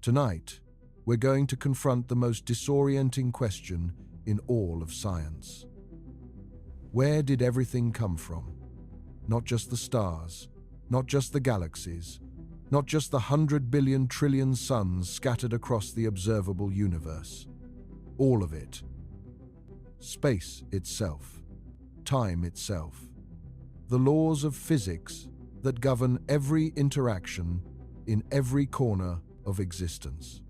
Tonight, we're going to confront the most disorienting question in all of science. Where did everything come from? Not just the stars, not just the galaxies, not just the 100 billion trillion suns scattered across the observable universe. All of it. Space itself, time itself, the laws of physics that govern every interaction in every corner of existence.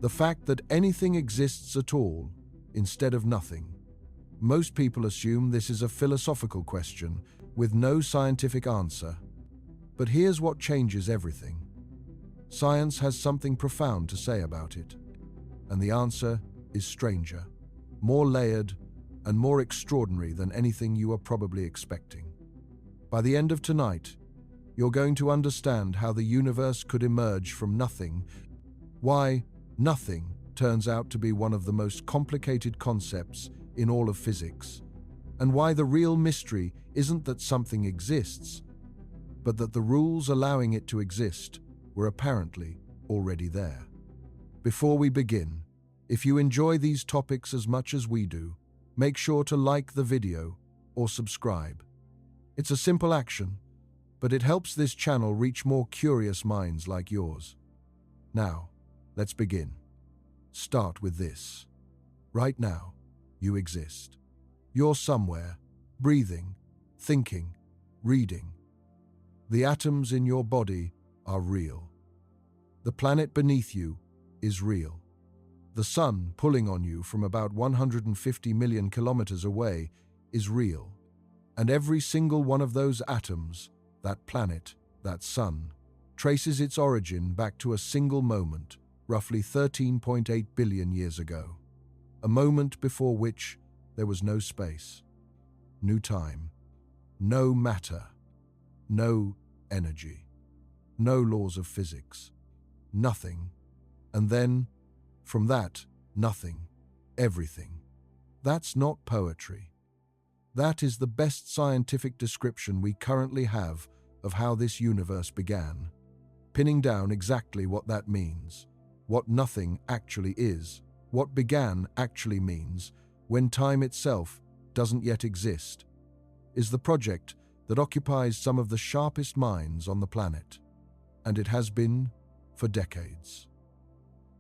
The fact that anything exists at all instead of nothing. Most people assume this is a philosophical question with no scientific answer. But here's what changes everything. Science has something profound to say about it. And the answer is stranger, more layered, and more extraordinary than anything you are probably expecting. By the end of tonight, you're going to understand how the universe could emerge from nothing, why nothing turns out to be one of the most complicated concepts in all of physics, and why the real mystery isn't that something exists, but that the rules allowing it to exist were apparently already there. Before we begin, if you enjoy these topics as much as we do, make sure to like the video or subscribe. It's a simple action, but it helps this channel reach more curious minds like yours. Now, let's begin. Start with this. Right now, you exist. You're somewhere, breathing, thinking, reading. The atoms in your body are real. The planet beneath you is real. The sun pulling on you from about 150 million kilometers away is real. And every single one of those atoms, that planet, that sun, traces its origin back to a single moment, roughly 13.8 billion years ago. A moment before which there was no space, no time, no matter, no energy, no laws of physics, nothing, and then, from that, nothing, everything. That's not poetry. That is the best scientific description we currently have of how this universe began, pinning down exactly what that means, what nothing actually is, what began actually means, when time itself doesn't yet exist, is the project that occupies some of the sharpest minds on the planet, and it has been for decades.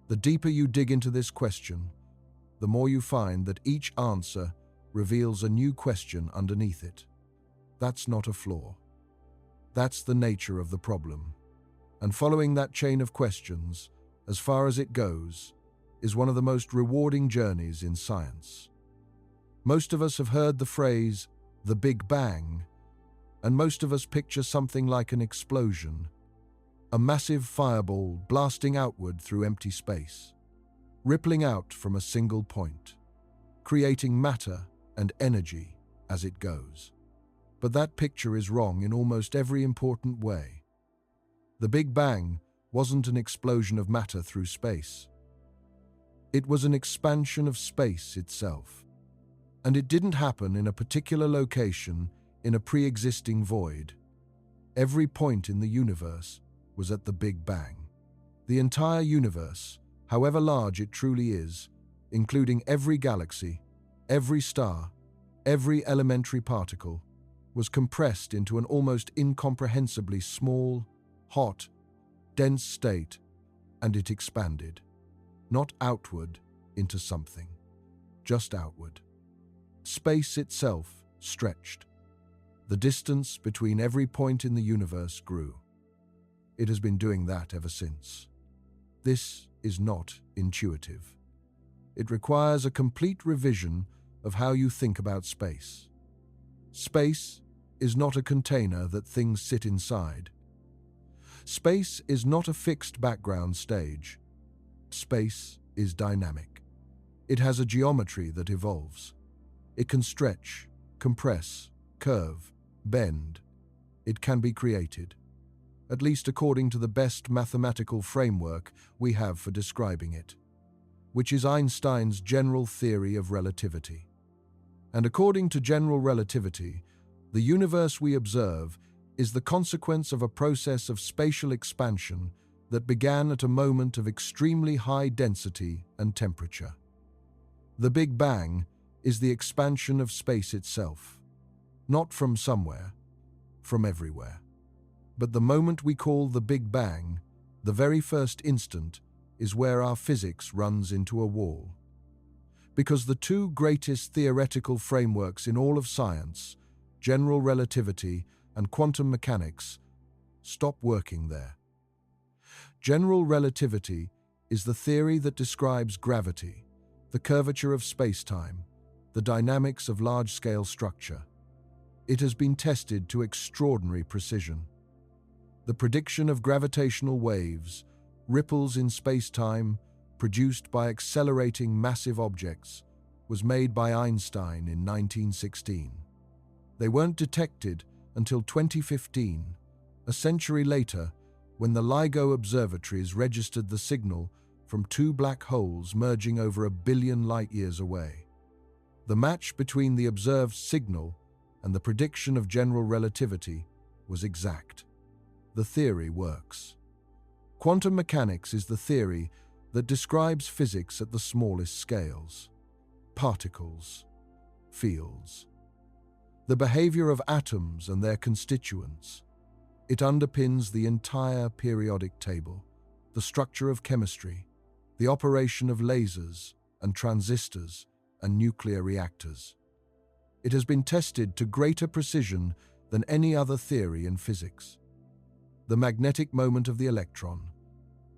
The deeper you dig into this question, the more you find that each answer reveals a new question underneath it. That's not a flaw. That's the nature of the problem. And following that chain of questions, as far as it goes, is one of the most rewarding journeys in science. Most of us have heard the phrase, the Big Bang, and most of us picture something like an explosion, a massive fireball blasting outward through empty space, rippling out from a single point, creating matter and energy as it goes. But that picture is wrong in almost every important way. The Big Bang wasn't an explosion of matter through space. It was an expansion of space itself. And it didn't happen in a particular location in a pre-existing void. Every point in the universe was at the Big Bang. The entire universe, however large it truly is, including every galaxy, every star, every elementary particle, was compressed into an almost incomprehensibly small, hot, dense state, and it expanded, not outward into something, just outward. Space itself stretched. The distance between every point in the universe grew. It has been doing that ever since. This is not intuitive. It requires a complete revision of how you think about space. Space is not a container that things sit inside. Space is not a fixed background stage. Space is dynamic. It has a geometry that evolves. It can stretch, compress, curve, bend. It can be created, at least according to the best mathematical framework we have for describing it, which is Einstein's general theory of relativity. And according to general relativity, the universe we observe is the consequence of a process of spatial expansion that began at a moment of extremely high density and temperature. The Big Bang is the expansion of space itself, not from somewhere, from everywhere. But the moment we call the Big Bang, the very first instant, is where our physics runs into a wall. Because the two greatest theoretical frameworks in all of science, general relativity and quantum mechanics, stop working there. General relativity is the theory that describes gravity, the curvature of space-time, the dynamics of large-scale structure. It has been tested to extraordinary precision. The prediction of gravitational waves, ripples in space-time, produced by accelerating massive objects, was made by Einstein in 1916. They weren't detected until 2015, a century later, when the LIGO observatories registered the signal from two black holes merging over 1 billion light-years away. The match between the observed signal and the prediction of general relativity was exact. The theory works. Quantum mechanics is the theory that describes physics at the smallest scales. Particles, fields, the behavior of atoms and their constituents. It underpins the entire periodic table, the structure of chemistry, the operation of lasers and transistors and nuclear reactors. It has been tested to greater precision than any other theory in physics. The magnetic moment of the electron,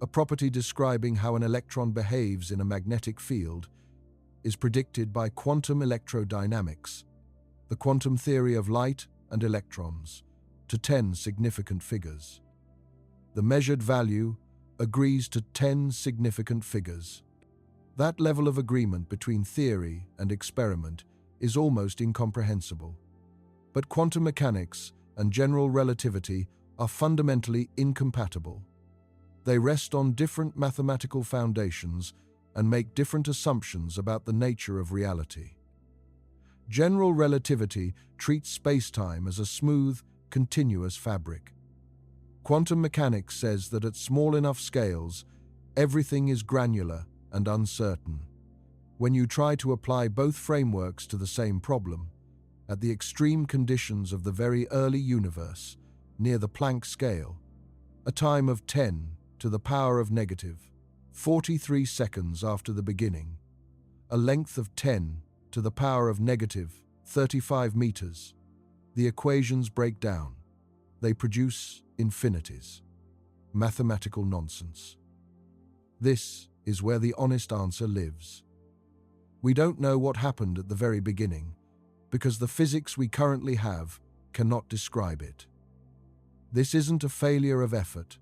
a property describing how an electron behaves in a magnetic field, is predicted by quantum electrodynamics, the quantum theory of light and electrons, to 10 significant figures. The measured value agrees to 10 significant figures. That level of agreement between theory and experiment is almost incomprehensible. But quantum mechanics and general relativity are fundamentally incompatible. They rest on different mathematical foundations and make different assumptions about the nature of reality. General relativity treats space-time as a smooth, continuous fabric. Quantum mechanics says that at small enough scales, everything is granular and uncertain. When you try to apply both frameworks to the same problem, at the extreme conditions of the very early universe, near the Planck scale, a time of 10 to the power of negative 43 seconds after the beginning, a length of 10 to the power of negative 35 meters, the equations break down. They produce infinities. Mathematical nonsense. This is where the honest answer lives. We don't know what happened at the very beginning, because the physics we currently have cannot describe it. This isn't a failure of effort.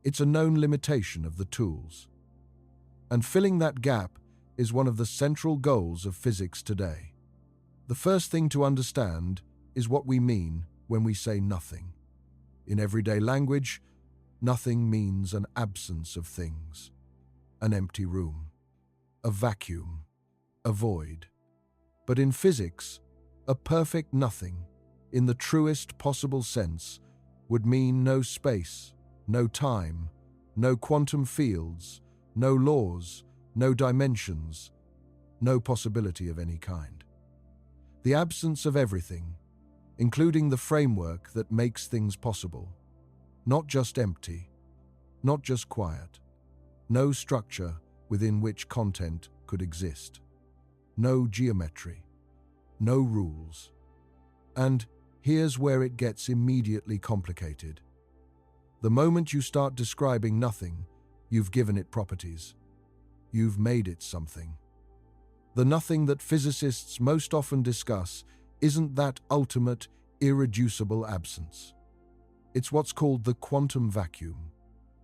It's a known limitation of the tools. And filling that gap is one of the central goals of physics today. The first thing to understand is what we mean when we say nothing. In everyday language, nothing means an absence of things, an empty room, a vacuum, a void. But in physics, a perfect nothing, in the truest possible sense, would mean no space, no time, no quantum fields, no laws, no dimensions, no possibility of any kind. The absence of everything, including the framework that makes things possible. Not just empty, not just quiet. No structure within which content could exist. No geometry, no rules. And here's where it gets immediately complicated. The moment you start describing nothing, you've given it properties. You've made it something. The nothing that physicists most often discuss isn't that ultimate, irreducible absence. It's what's called the quantum vacuum,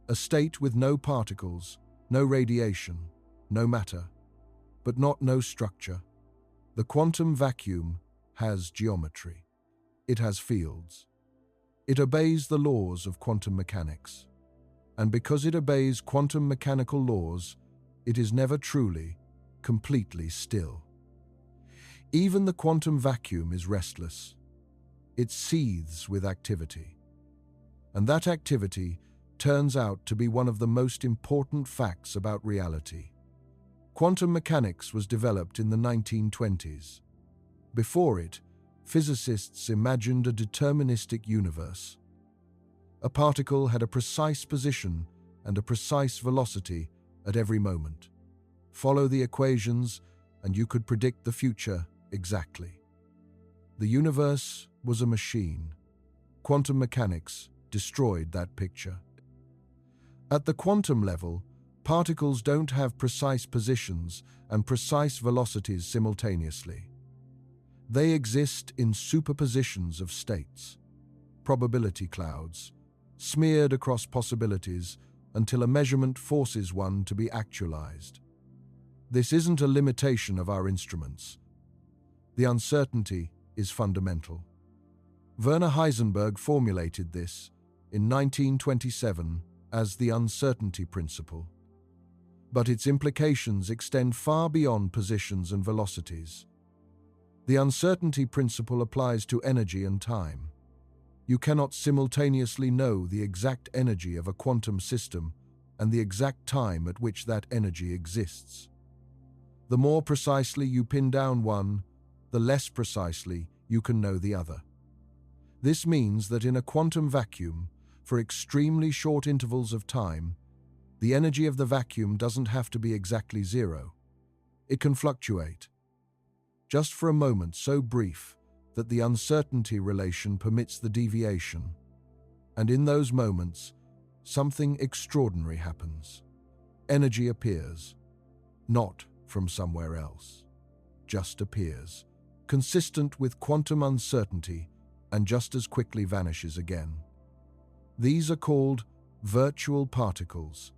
a state with no particles, no radiation, no matter, but not no structure. The quantum vacuum has geometry. It has fields. It obeys the laws of quantum mechanics. And because it obeys quantum mechanical laws, it is never truly, completely still. Even the quantum vacuum is restless. It seethes with activity. And that activity turns out to be one of the most important facts about reality. Quantum mechanics was developed in the 1920s. Before it, physicists imagined a deterministic universe. A particle had a precise position and a precise velocity at every moment. Follow the equations, and you could predict the future exactly. The universe was a machine. Quantum mechanics destroyed that picture. At the quantum level, particles don't have precise positions and precise velocities simultaneously. They exist in superpositions of states, probability clouds, smeared across possibilities until a measurement forces one to be actualized. This isn't a limitation of our instruments. The uncertainty is fundamental. Werner Heisenberg formulated this in 1927 as the uncertainty principle. But its implications extend far beyond positions and velocities. The uncertainty principle applies to energy and time. You cannot simultaneously know the exact energy of a quantum system and the exact time at which that energy exists. The more precisely you pin down one, the less precisely you can know the other. This means that in a quantum vacuum, for extremely short intervals of time, the energy of the vacuum doesn't have to be exactly zero. It can fluctuate, just for a moment so brief that the uncertainty relation permits the deviation. And in those moments, something extraordinary happens. Energy appears, not from somewhere else, just appears, consistent with quantum uncertainty, and just as quickly vanishes again. These are called virtual particles,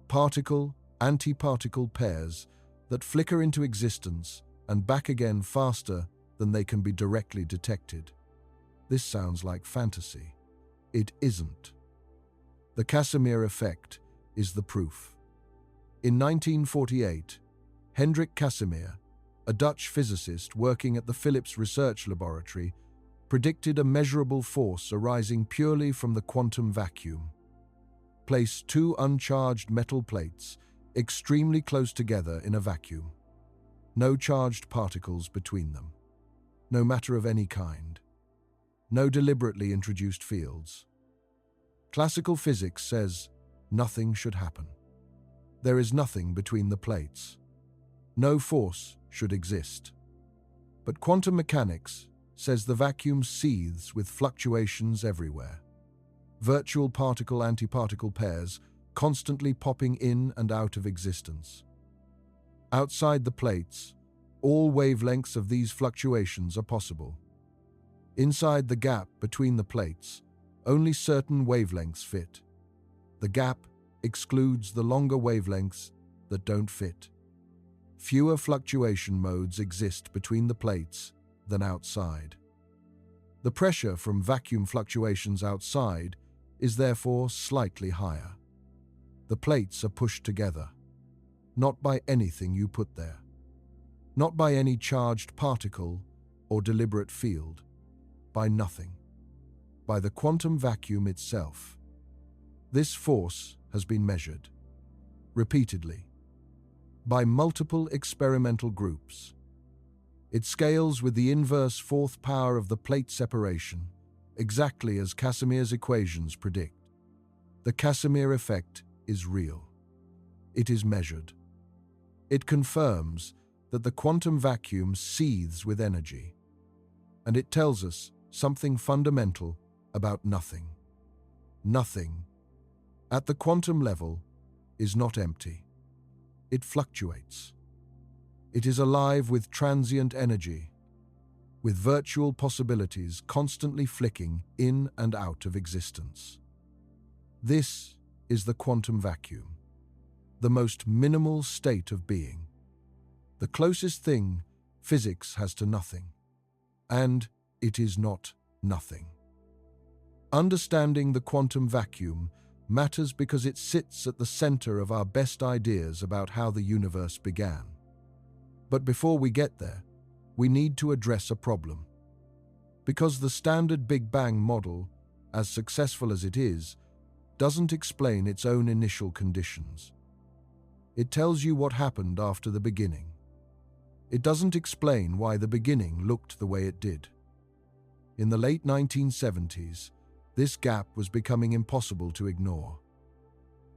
particle-antiparticle pairs that flicker into existence and back again faster than they can be directly detected. This sounds like fantasy. It isn't. The Casimir effect is the proof. In 1948, Hendrik Casimir, a Dutch physicist working at the Philips Research Laboratory, predicted a measurable force arising purely from the quantum vacuum. Place two uncharged metal plates extremely close together in a vacuum. No charged particles between them. No matter of any kind. No deliberately introduced fields. Classical physics says nothing should happen. There is nothing between the plates. No force should exist. But quantum mechanics says the vacuum seethes with fluctuations everywhere. Virtual particle-antiparticle pairs constantly popping in and out of existence. Outside the plates, all wavelengths of these fluctuations are possible. Inside the gap between the plates, only certain wavelengths fit. The gap excludes the longer wavelengths that don't fit. Fewer fluctuation modes exist between the plates than outside. The pressure from vacuum fluctuations outside is therefore slightly higher. The plates are pushed together, not by anything you put there, not by any charged particle or deliberate field, by nothing, by the quantum vacuum itself. This force has been measured, repeatedly, by multiple experimental groups. It scales with the inverse fourth power of the plate separation, exactly as Casimir's equations predict. The Casimir effect is real. It is measured. It confirms that the quantum vacuum seethes with energy, and it tells us something fundamental about nothing. Nothing, at the quantum level, is not empty. It fluctuates. It is alive with transient energy, with virtual possibilities constantly flicking in and out of existence. This is the quantum vacuum, the most minimal state of being, the closest thing physics has to nothing, and it is not nothing. Understanding the quantum vacuum matters because it sits at the center of our best ideas about how the universe began. But before we get there, we need to address a problem. Because the standard Big Bang model, as successful as it is, doesn't explain its own initial conditions. It tells you what happened after the beginning. It doesn't explain why the beginning looked the way it did. In the late 1970s, this gap was becoming impossible to ignore.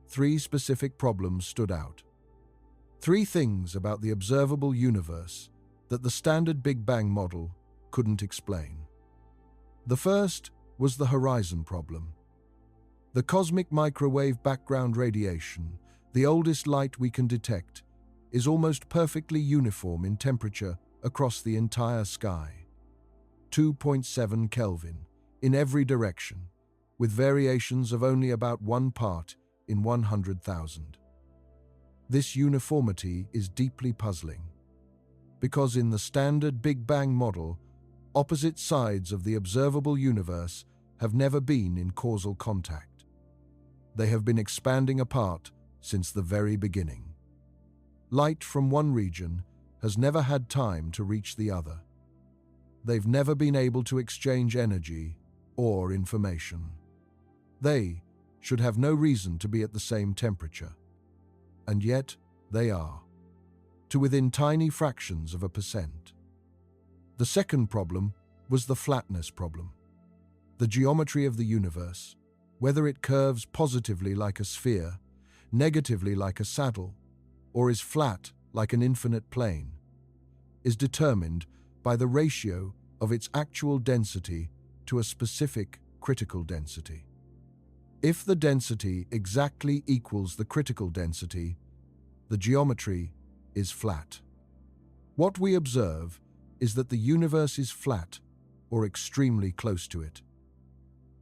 Three specific problems stood out. Three things about the observable universe that the standard Big Bang model couldn't explain. The first was the horizon problem. The cosmic microwave background radiation, the oldest light we can detect, is almost perfectly uniform in temperature across the entire sky. 2.7 Kelvin in every direction, with variations of only about 1 part in 100,000. This uniformity is deeply puzzling, because in the standard Big Bang model, opposite sides of the observable universe have never been in causal contact. They have been expanding apart since the very beginning. Light from one region has never had time to reach the other. They've never been able to exchange energy or information. They should have no reason to be at the same temperature. And yet, they are, to within tiny fractions of a percent. The second problem was the flatness problem. The geometry of the universe, whether it curves positively like a sphere, negatively like a saddle, or is flat like an infinite plane, is determined by the ratio of its actual density to a specific critical density. If the density exactly equals the critical density, the geometry is flat. What we observe is that the universe is flat or extremely close to it.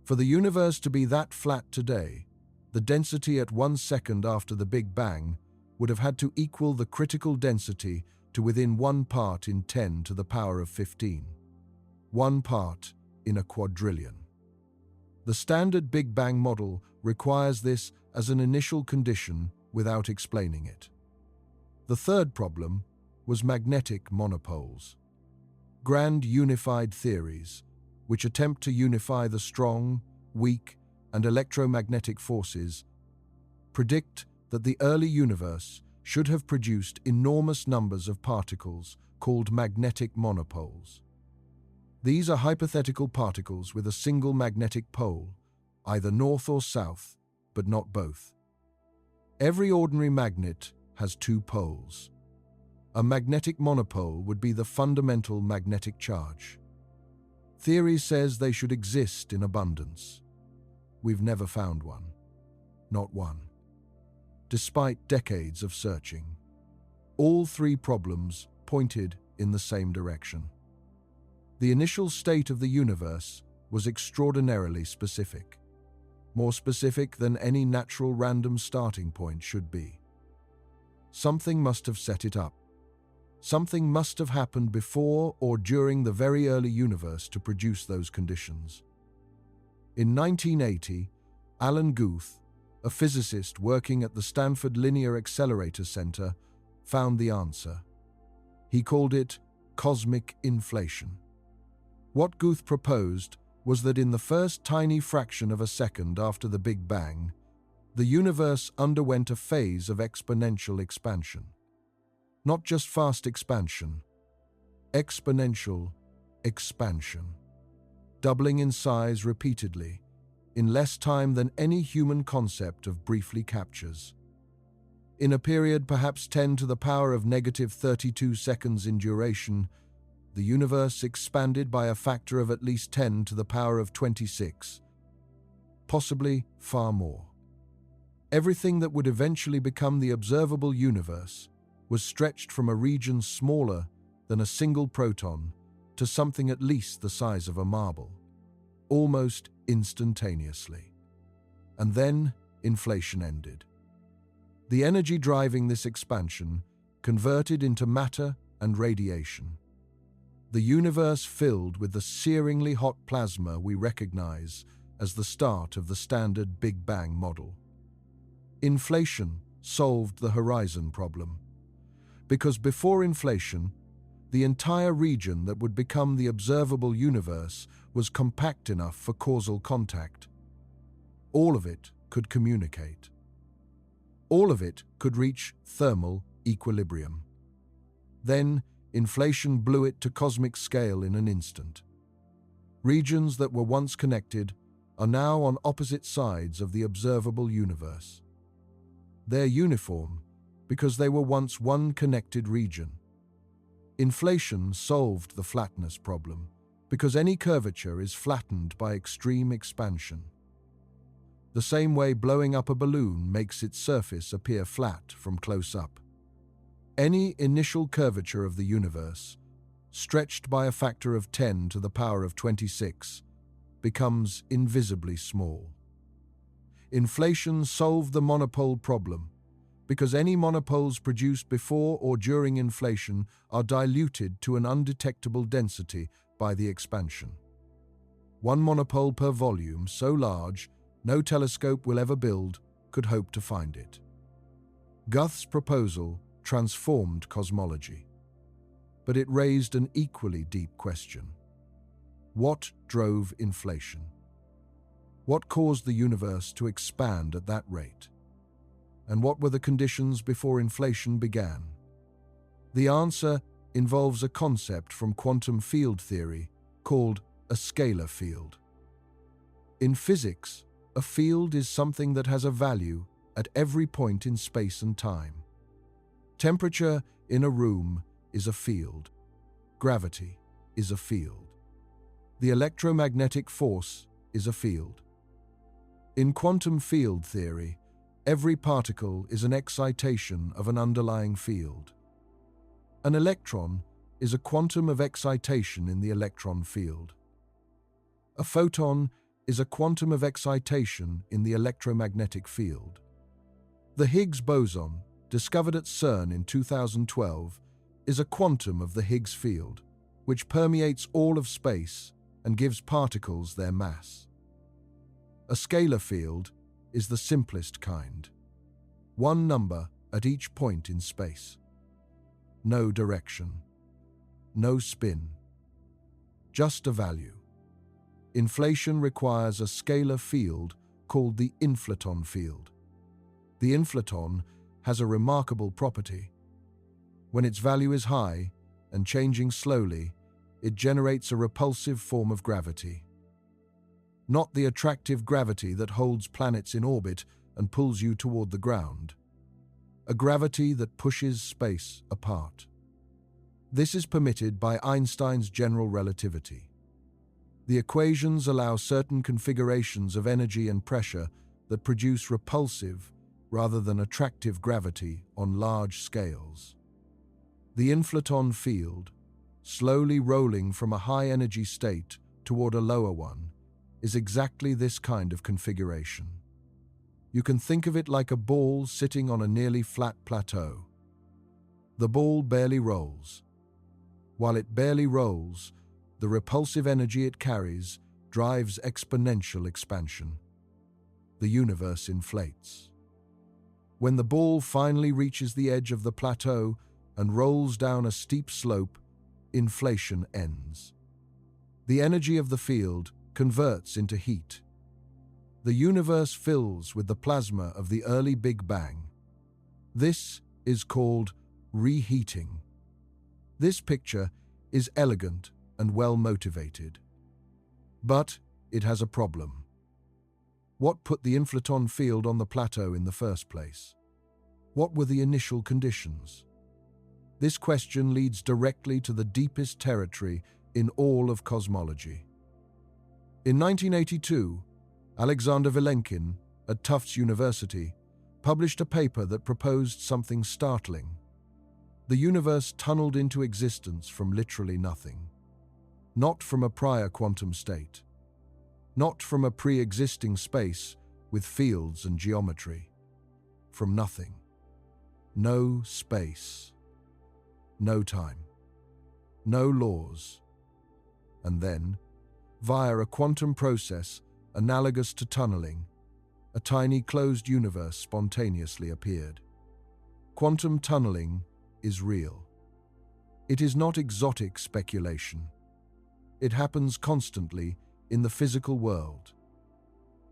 For the universe to be that flat today, the density at 1 second after the Big Bang would have had to equal the critical density to within 1 part in 10 to the power of 15. 1 part in a quadrillion. The standard Big Bang model requires this as an initial condition without explaining it. The third problem was magnetic monopoles. Grand unified theories, which attempt to unify the strong, weak, and electromagnetic forces, predict that the early universe should have produced enormous numbers of particles called magnetic monopoles. These are hypothetical particles with a single magnetic pole, either north or south, but not both. Every ordinary magnet has 2 poles. A magnetic monopole would be the fundamental magnetic charge. Theory says they should exist in abundance. We've never found one. Not one. Despite decades of searching, all 3 problems pointed in the same direction. The initial state of the universe was extraordinarily specific, more specific than any natural random starting point should be. Something must have set it up. Something must have happened before or during the very early universe to produce those conditions. In 1980, Alan Guth, a physicist working at the Stanford Linear Accelerator Center, found the answer. He called it cosmic inflation. What Guth proposed was that in the first tiny fraction of a second after the Big Bang, the universe underwent a phase of exponential expansion. Not just fast expansion, exponential expansion, doubling in size repeatedly, in less time than any human concept of briefly captures. In a period perhaps 10 to the power of negative 32 seconds in duration, the universe expanded by a factor of at least 10 to the power of 26, possibly far more. Everything that would eventually become the observable universe was stretched from a region smaller than a single proton to something at least the size of a marble, almost instantaneously. And then inflation ended. The energy driving this expansion converted into matter and radiation. The universe filled with the searingly hot plasma we recognize as the start of the standard Big Bang model. Inflation solved the horizon problem, because before inflation, the entire region that would become the observable universe was compact enough for causal contact. All of it could communicate. All of it could reach thermal equilibrium. Then, inflation blew it to cosmic scale in an instant. Regions that were once connected are now on opposite sides of the observable universe. They're uniform because they were once one connected region. Inflation solved the flatness problem because any curvature is flattened by extreme expansion. The same way blowing up a balloon makes its surface appear flat from close up. Any initial curvature of the universe, stretched by a factor of 10 to the power of 26, becomes invisibly small. Inflation solved the monopole problem because any monopoles produced before or during inflation are diluted to an undetectable density by the expansion. One monopole per volume so large no telescope will ever build could hope to find it. Guth's proposal transformed cosmology, but it raised an equally deep question. What drove inflation? What caused the universe to expand at that rate? And what were the conditions before inflation began? The answer involves a concept from quantum field theory called a scalar field. In physics, a field is something that has a value at every point in space and time. Temperature in a room is a field. Gravity is a field. The electromagnetic force is a field. In quantum field theory, every particle is an excitation of an underlying field. An electron is a quantum of excitation in the electron field. A photon is a quantum of excitation in the electromagnetic field. The Higgs boson, discovered at CERN in 2012, is a quantum of the Higgs field, which permeates all of space and gives particles their mass. A scalar field is the simplest kind. One number at each point in space. No direction. No spin. Just a value. Inflation requires a scalar field called the inflaton field. The inflaton has a remarkable property. When its value is high and changing slowly, it generates a repulsive form of gravity. Not the attractive gravity that holds planets in orbit and pulls you toward the ground. A gravity that pushes space apart. This is permitted by Einstein's general relativity. The equations allow certain configurations of energy and pressure that produce repulsive rather than attractive gravity on large scales. The inflaton field, slowly rolling from a high-energy state toward a lower one, is exactly this kind of configuration. You can think of it like a ball sitting on a nearly flat plateau. The ball barely rolls. While it barely rolls, the repulsive energy it carries drives exponential expansion. The universe inflates. When the ball finally reaches the edge of the plateau and rolls down a steep slope, inflation ends. The energy of the field converts into heat. The universe fills with the plasma of the early Big Bang. This is called reheating. This picture is elegant and well motivated. But it has a problem. What put the inflaton field on the plateau in the first place? What were the initial conditions? This question leads directly to the deepest territory in all of cosmology. In 1982, Alexander Vilenkin at Tufts University published a paper that proposed something startling. The universe tunneled into existence from literally nothing. Not from a prior quantum state. Not from a pre-existing space with fields and geometry. From nothing. No space. No time. No laws. And then, via a quantum process analogous to tunneling, a tiny closed universe spontaneously appeared. Quantum tunneling is real. It is not exotic speculation. It happens constantly in the physical world.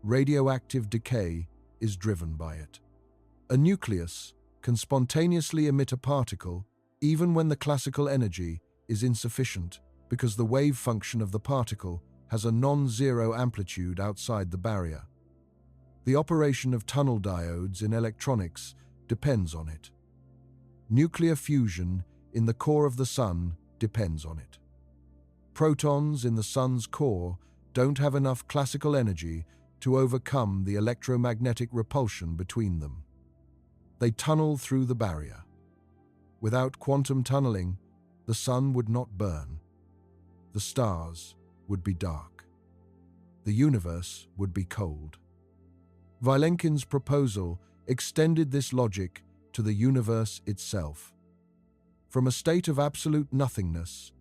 Radioactive decay is driven by it. A nucleus can spontaneously emit a particle even when the classical energy is insufficient because the wave function of the particle has a non-zero amplitude outside the barrier. The operation of tunnel diodes in electronics depends on it. Nuclear fusion in the core of the Sun depends on it. Protons in the Sun's core don't have enough classical energy to overcome the electromagnetic repulsion between them. They tunnel through the barrier. Without quantum tunneling, the Sun would not burn. The stars would be dark. The universe would be cold. Vilenkin's proposal extended this logic to the universe itself. From a state of absolute nothingness,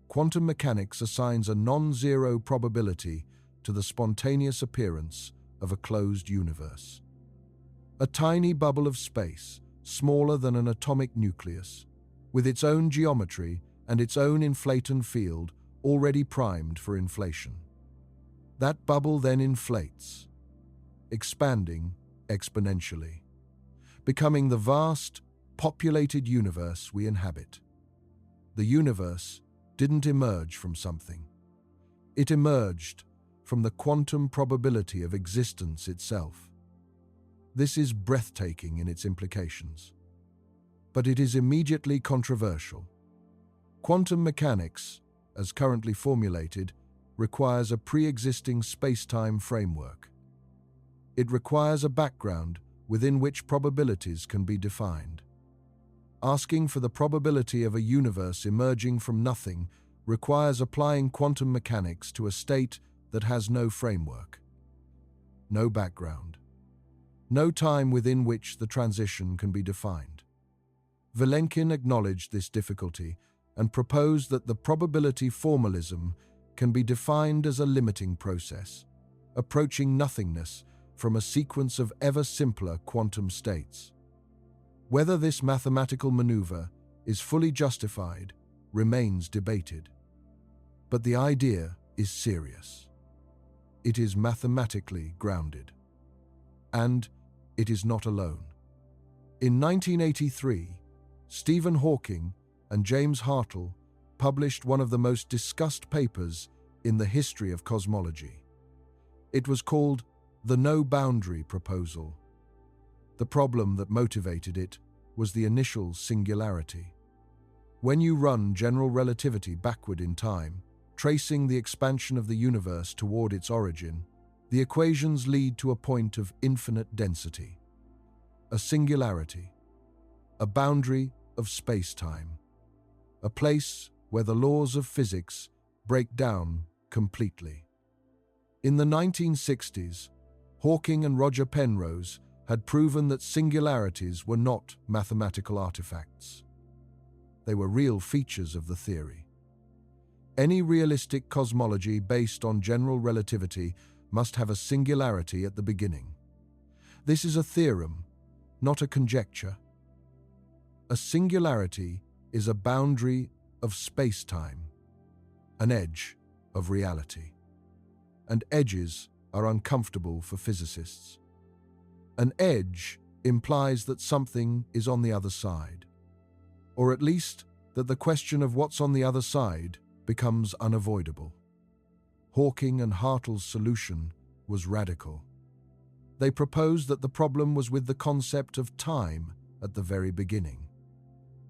quantum mechanics assigns a non-zero probability to the spontaneous appearance of a closed universe. A tiny bubble of space, smaller than an atomic nucleus, with its own geometry and its own inflaton field already primed for inflation. That bubble then inflates, expanding exponentially, becoming the vast, populated universe we inhabit. The universe didn't emerge from something. It emerged from the quantum probability of existence itself. This is breathtaking in its implications. But it is immediately controversial. Quantum mechanics, as currently formulated, requires a pre-existing space-time framework. It requires a background within which probabilities can be defined. Asking for the probability of a universe emerging from nothing requires applying quantum mechanics to a state that has no framework, no background, no time within which the transition can be defined. Vilenkin acknowledged this difficulty and proposed that the probability formalism can be defined as a limiting process, approaching nothingness from a sequence of ever simpler quantum states. Whether this mathematical maneuver is fully justified remains debated. But the idea is serious. It is mathematically grounded. And it is not alone. In 1983, Stephen Hawking and James Hartle published one of the most discussed papers in the history of cosmology. It was called the no-boundary proposal. The problem that motivated it was the initial singularity. When you run general relativity backward in time, tracing the expansion of the universe toward its origin, the equations lead to a point of infinite density, a singularity, a boundary of space-time, a place where the laws of physics break down completely. In the 1960s, Hawking and Roger Penrose had proven that singularities were not mathematical artifacts. They were real features of the theory. Any realistic cosmology based on general relativity must have a singularity at the beginning. This is a theorem, not a conjecture. A singularity is a boundary of space-time, an edge of reality. And edges are uncomfortable for physicists. An edge implies that something is on the other side, or at least that the question of what's on the other side becomes unavoidable. Hawking and Hartle's solution was radical. They proposed that the problem was with the concept of time at the very beginning.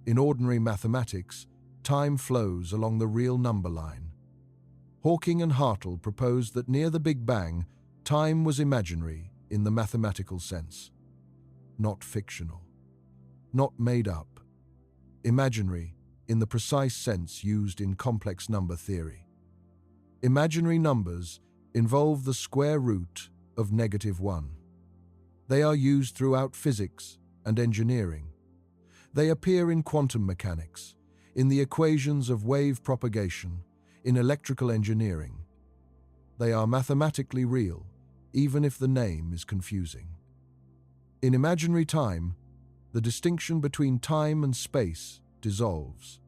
In ordinary mathematics, time flows along the real number line. Hawking and Hartle proposed that near the Big Bang, time was imaginary in the mathematical sense, not fictional, not made up, imaginary in the precise sense used in complex number theory. Imaginary numbers involve the square root of -1. They are used throughout physics and engineering. They appear in quantum mechanics, in the equations of wave propagation, in electrical engineering. They are mathematically real, even if the name is confusing. In imaginary time, the distinction between time and space dissolves.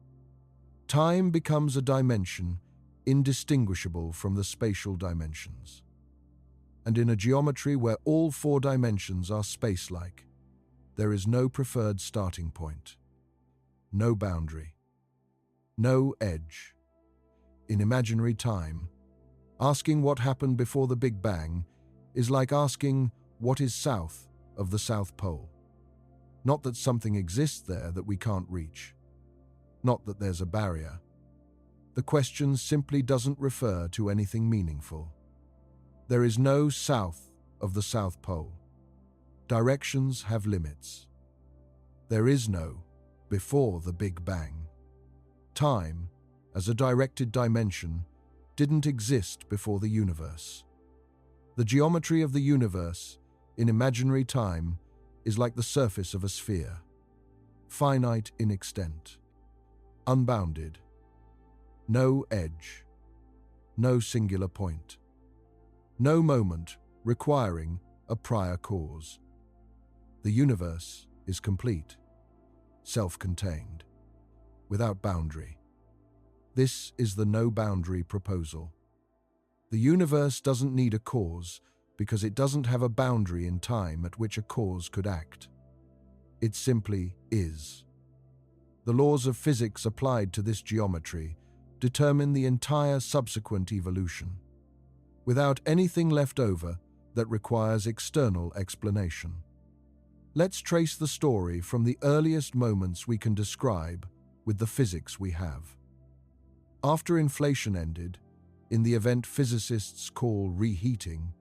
Time becomes a dimension indistinguishable from the spatial dimensions. and in a geometry where all four dimensions are space-like. There is no preferred starting point, no boundary, no edge. In imaginary time, asking what happened before the Big Bang is like asking what is south of the South Pole. Not that something exists there that we can't reach. Not that there's a barrier. The question simply doesn't refer to anything meaningful. There is no south of the South Pole. Directions have limits. There is no before the Big Bang. Time, as a directed dimension, didn't exist before the universe. The geometry of the universe, in imaginary time, is like the surface of a sphere, finite in extent, unbounded, no edge, no singular point, no moment requiring a prior cause. The universe is complete, self-contained, without boundary. This is the no-boundary proposal. The universe doesn't need a cause because it doesn't have a boundary in time at which a cause could act. It simply is. The laws of physics applied to this geometry determine the entire subsequent evolution, without anything left over that requires external explanation. Let's trace the story from the earliest moments we can describe with the physics we have. After inflation ended, in the event physicists call reheating,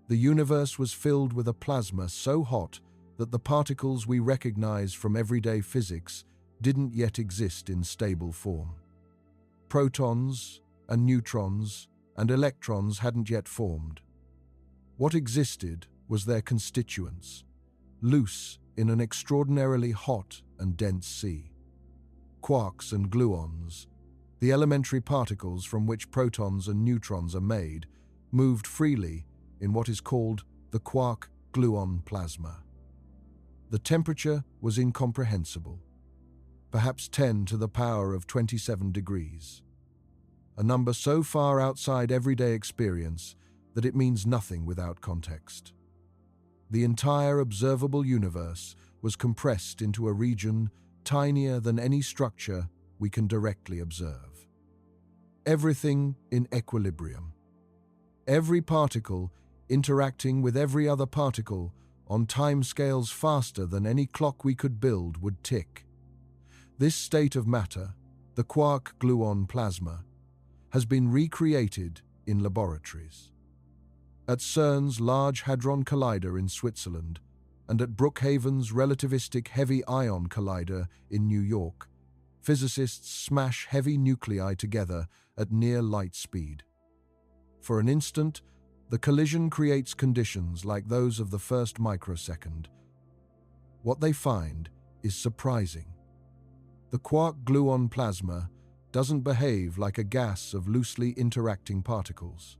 the universe was filled with a plasma so hot that the particles we recognize from everyday physics didn't yet exist in stable form. Protons and neutrons and electrons hadn't yet formed. What existed was their constituents, loose in an extraordinarily hot and dense sea. Quarks and gluons, the elementary particles from which protons and neutrons are made, moved freely in what is called the quark-gluon plasma. The temperature was incomprehensible, perhaps 10 to the power of 27 degrees, a number so far outside everyday experience that it means nothing without context. The entire observable universe was compressed into a region tinier than any structure we can directly observe. Everything in equilibrium. Every particle interacting with every other particle on timescales faster than any clock we could build would tick. This state of matter, the quark-gluon plasma, has been recreated in laboratories. At CERN's Large Hadron Collider in Switzerland and at Brookhaven's Relativistic Heavy Ion Collider in New York, physicists smash heavy nuclei together at near light speed. For an instant, the collision creates conditions like those of the first microsecond. What they find is surprising. The quark-gluon plasma doesn't behave like a gas of loosely interacting particles.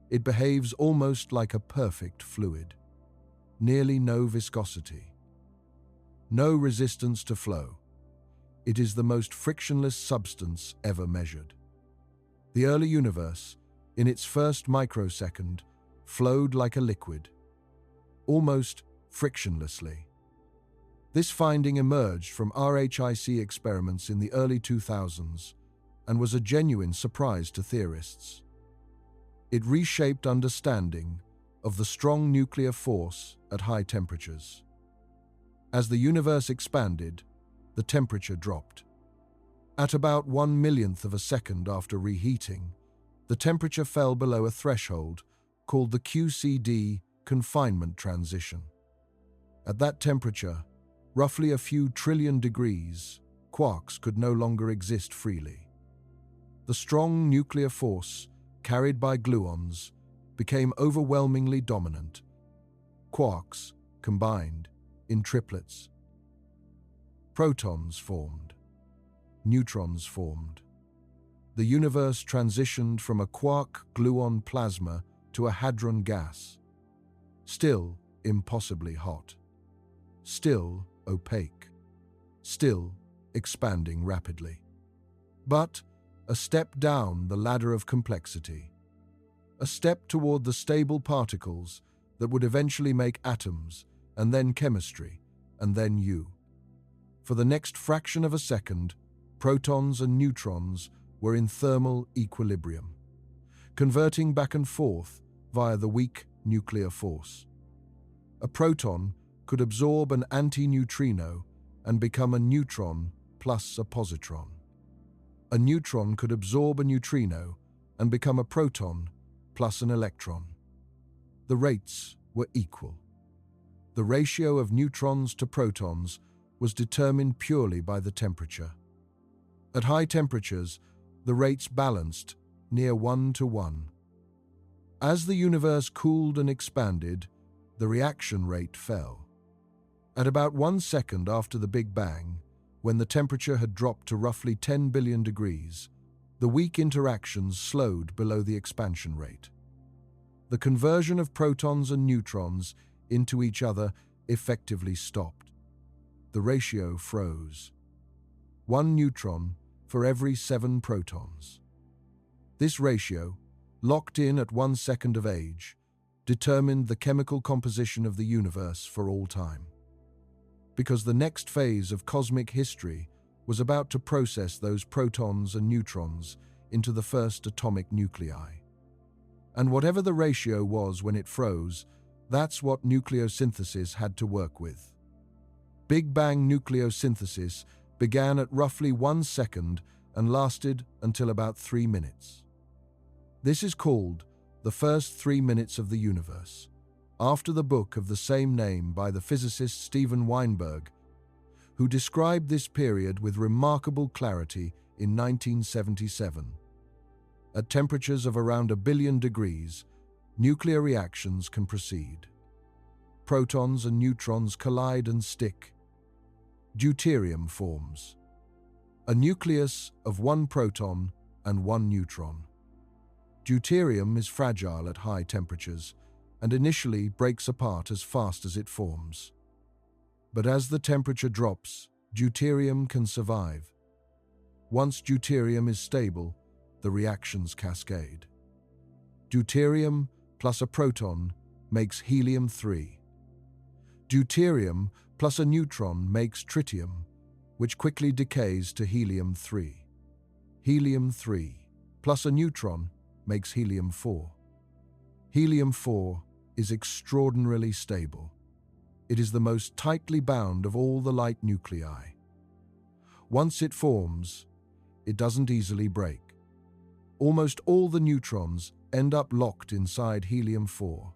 It behaves almost like a perfect fluid. Nearly no viscosity. No resistance to flow. It is the most frictionless substance ever measured. The early universe, in its first microsecond, flowed like a liquid, almost frictionlessly. This finding emerged from RHIC experiments in the early 2000s and was a genuine surprise to theorists. It reshaped understanding of the strong nuclear force at high temperatures. As the universe expanded, the temperature dropped. At about 1/1,000,000th of a second after reheating, the temperature fell below a threshold called the QCD confinement transition. At that temperature, roughly a few trillion degrees, quarks could no longer exist freely. The strong nuclear force carried by gluons became overwhelmingly dominant. Quarks combined in triplets. Protons formed. Neutrons formed. The universe transitioned from a quark-gluon plasma to a hadron gas. Still impossibly hot. Still opaque. Still expanding rapidly. But a step down the ladder of complexity. a step toward the stable particles that would eventually make atoms, and then chemistry, and then you. For the next fraction of a second, protons and neutrons were in thermal equilibrium, converting back and forth via the weak nuclear force. A proton could absorb an antineutrino and become a neutron plus a positron. A neutron could absorb a neutrino and become a proton plus an electron. The rates were equal. The ratio of neutrons to protons was determined purely by the temperature. At high temperatures, the rates balanced near 1:1. As the universe cooled and expanded, the reaction rate fell. At about 1 second after the Big Bang, when the temperature had dropped to roughly 10 billion degrees, the weak interactions slowed below the expansion rate. The conversion of protons and neutrons into each other effectively stopped. The ratio froze. 1 neutron for every 7 protons. This ratio, locked in at 1 second of age, determined the chemical composition of the universe for all time. Because the next phase of cosmic history was about to process those protons and neutrons into the first atomic nuclei. And whatever the ratio was when it froze, that's what nucleosynthesis had to work with. Big Bang nucleosynthesis began at roughly 1 second and lasted until about 3 minutes. This is called the first 3 minutes of the universe, after the book of the same name by the physicist Steven Weinberg, who described this period with remarkable clarity in 1977. At temperatures of around 1 billion degrees, nuclear reactions can proceed. Protons and neutrons collide and stick. Deuterium forms. A nucleus of 1 proton and 1 neutron. Deuterium is fragile at high temperatures and initially breaks apart as fast as it forms. But as the temperature drops, deuterium can survive. Once deuterium is stable, the reactions cascade. Deuterium plus a proton makes helium-3. Deuterium plus a neutron makes tritium, which quickly decays to helium-3. Helium-3 plus a neutron makes helium-4. Helium-4 is extraordinarily stable. It is the most tightly bound of all the light nuclei. Once it forms, it doesn't easily break. Almost all the neutrons end up locked inside helium-4.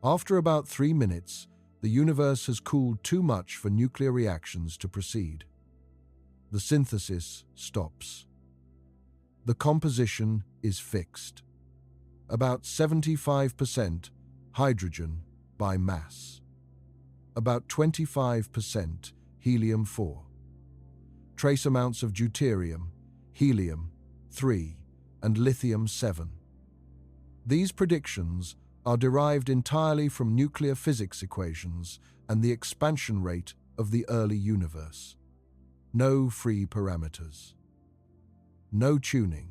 After about 3 minutes, the universe has cooled too much for nuclear reactions to proceed. The synthesis stops. The composition is fixed. About 75% hydrogen by mass. About 25% helium-4. Trace amounts of deuterium, helium-3, and lithium-7. These predictions are derived entirely from nuclear physics equations and the expansion rate of the early universe. No free parameters. No tuning.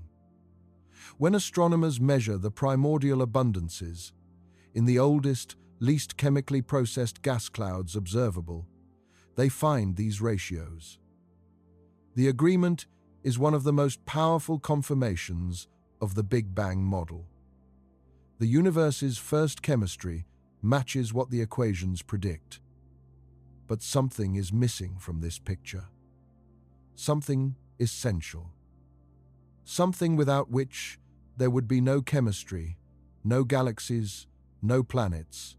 When astronomers measure the primordial abundances, in the oldest, least chemically processed gas clouds observable, they find these ratios. The agreement is one of the most powerful confirmations of the Big Bang model. The universe's first chemistry matches what the equations predict. But something is missing from this picture. Something essential. Something without which there would be no chemistry, no galaxies, no planets,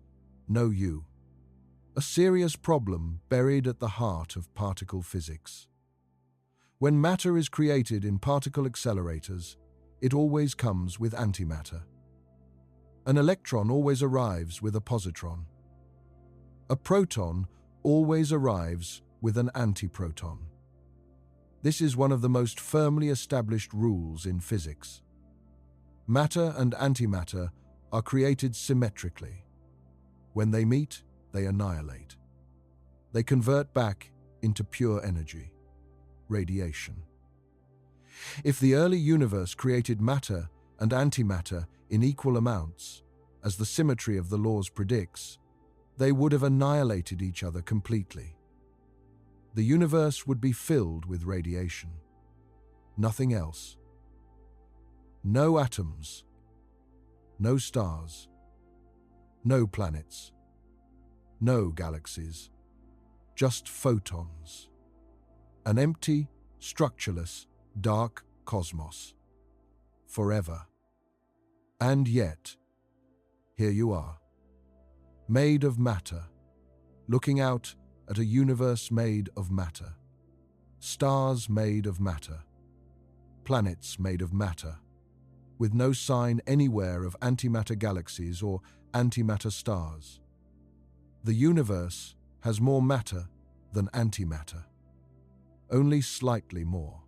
no you. A serious problem buried at the heart of particle physics. When matter is created in particle accelerators, it always comes with antimatter. An electron always arrives with a positron. A proton always arrives with an antiproton. This is one of the most firmly established rules in physics. Matter and antimatter are created symmetrically. When they meet, they annihilate. They convert back into pure energy, radiation. If the early universe created matter and antimatter in equal amounts, as the symmetry of the laws predicts, they would have annihilated each other completely. The universe would be filled with radiation. Nothing else. No atoms. No stars. No planets. No galaxies. Just photons. An empty, structureless, dark cosmos. Forever. And yet, here you are, made of matter, looking out at a universe made of matter, stars made of matter, planets made of matter, with no sign anywhere of antimatter galaxies or antimatter stars. The universe has more matter than antimatter, only slightly more.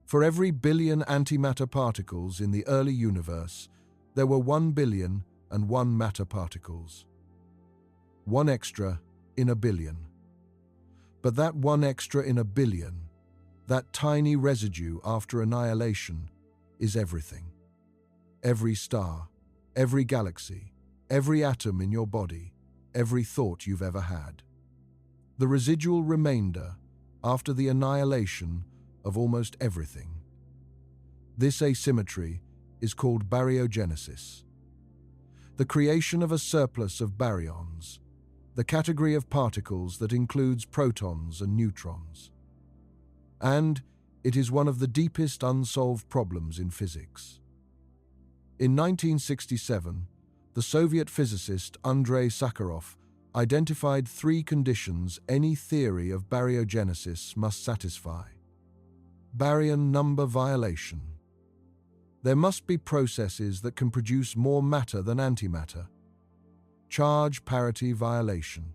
For every billion antimatter particles in the early universe, there were 1,000,000,001 matter particles. One extra in a billion. But that one extra in a billion, that tiny residue after annihilation, is everything. Every star, every galaxy, every atom in your body, every thought you've ever had. The residual remainder after the annihilation of almost everything. This asymmetry is called baryogenesis. The creation of a surplus of baryons, the category of particles that includes protons and neutrons. And it is one of the deepest unsolved problems in physics. In 1967, the Soviet physicist Andrei Sakharov identified 3 conditions any theory of baryogenesis must satisfy. Baryon number violation. There must be processes that can produce more matter than antimatter. Charge parity violation.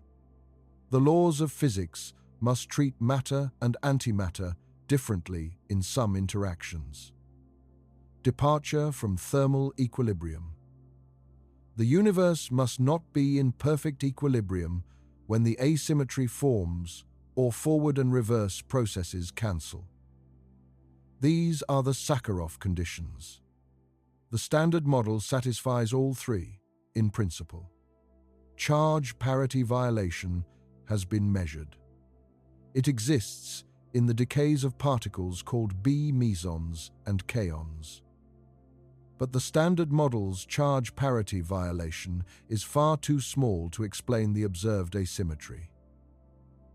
The laws of physics must treat matter and antimatter differently in some interactions. Departure from thermal equilibrium. The universe must not be in perfect equilibrium when the asymmetry forms or forward and reverse processes cancel. These are the Sakharov conditions. The standard model satisfies all 3, in principle. Charge parity violation has been measured. It exists in the decays of particles called B mesons and kaons. But the standard model's charge parity violation is far too small to explain the observed asymmetry.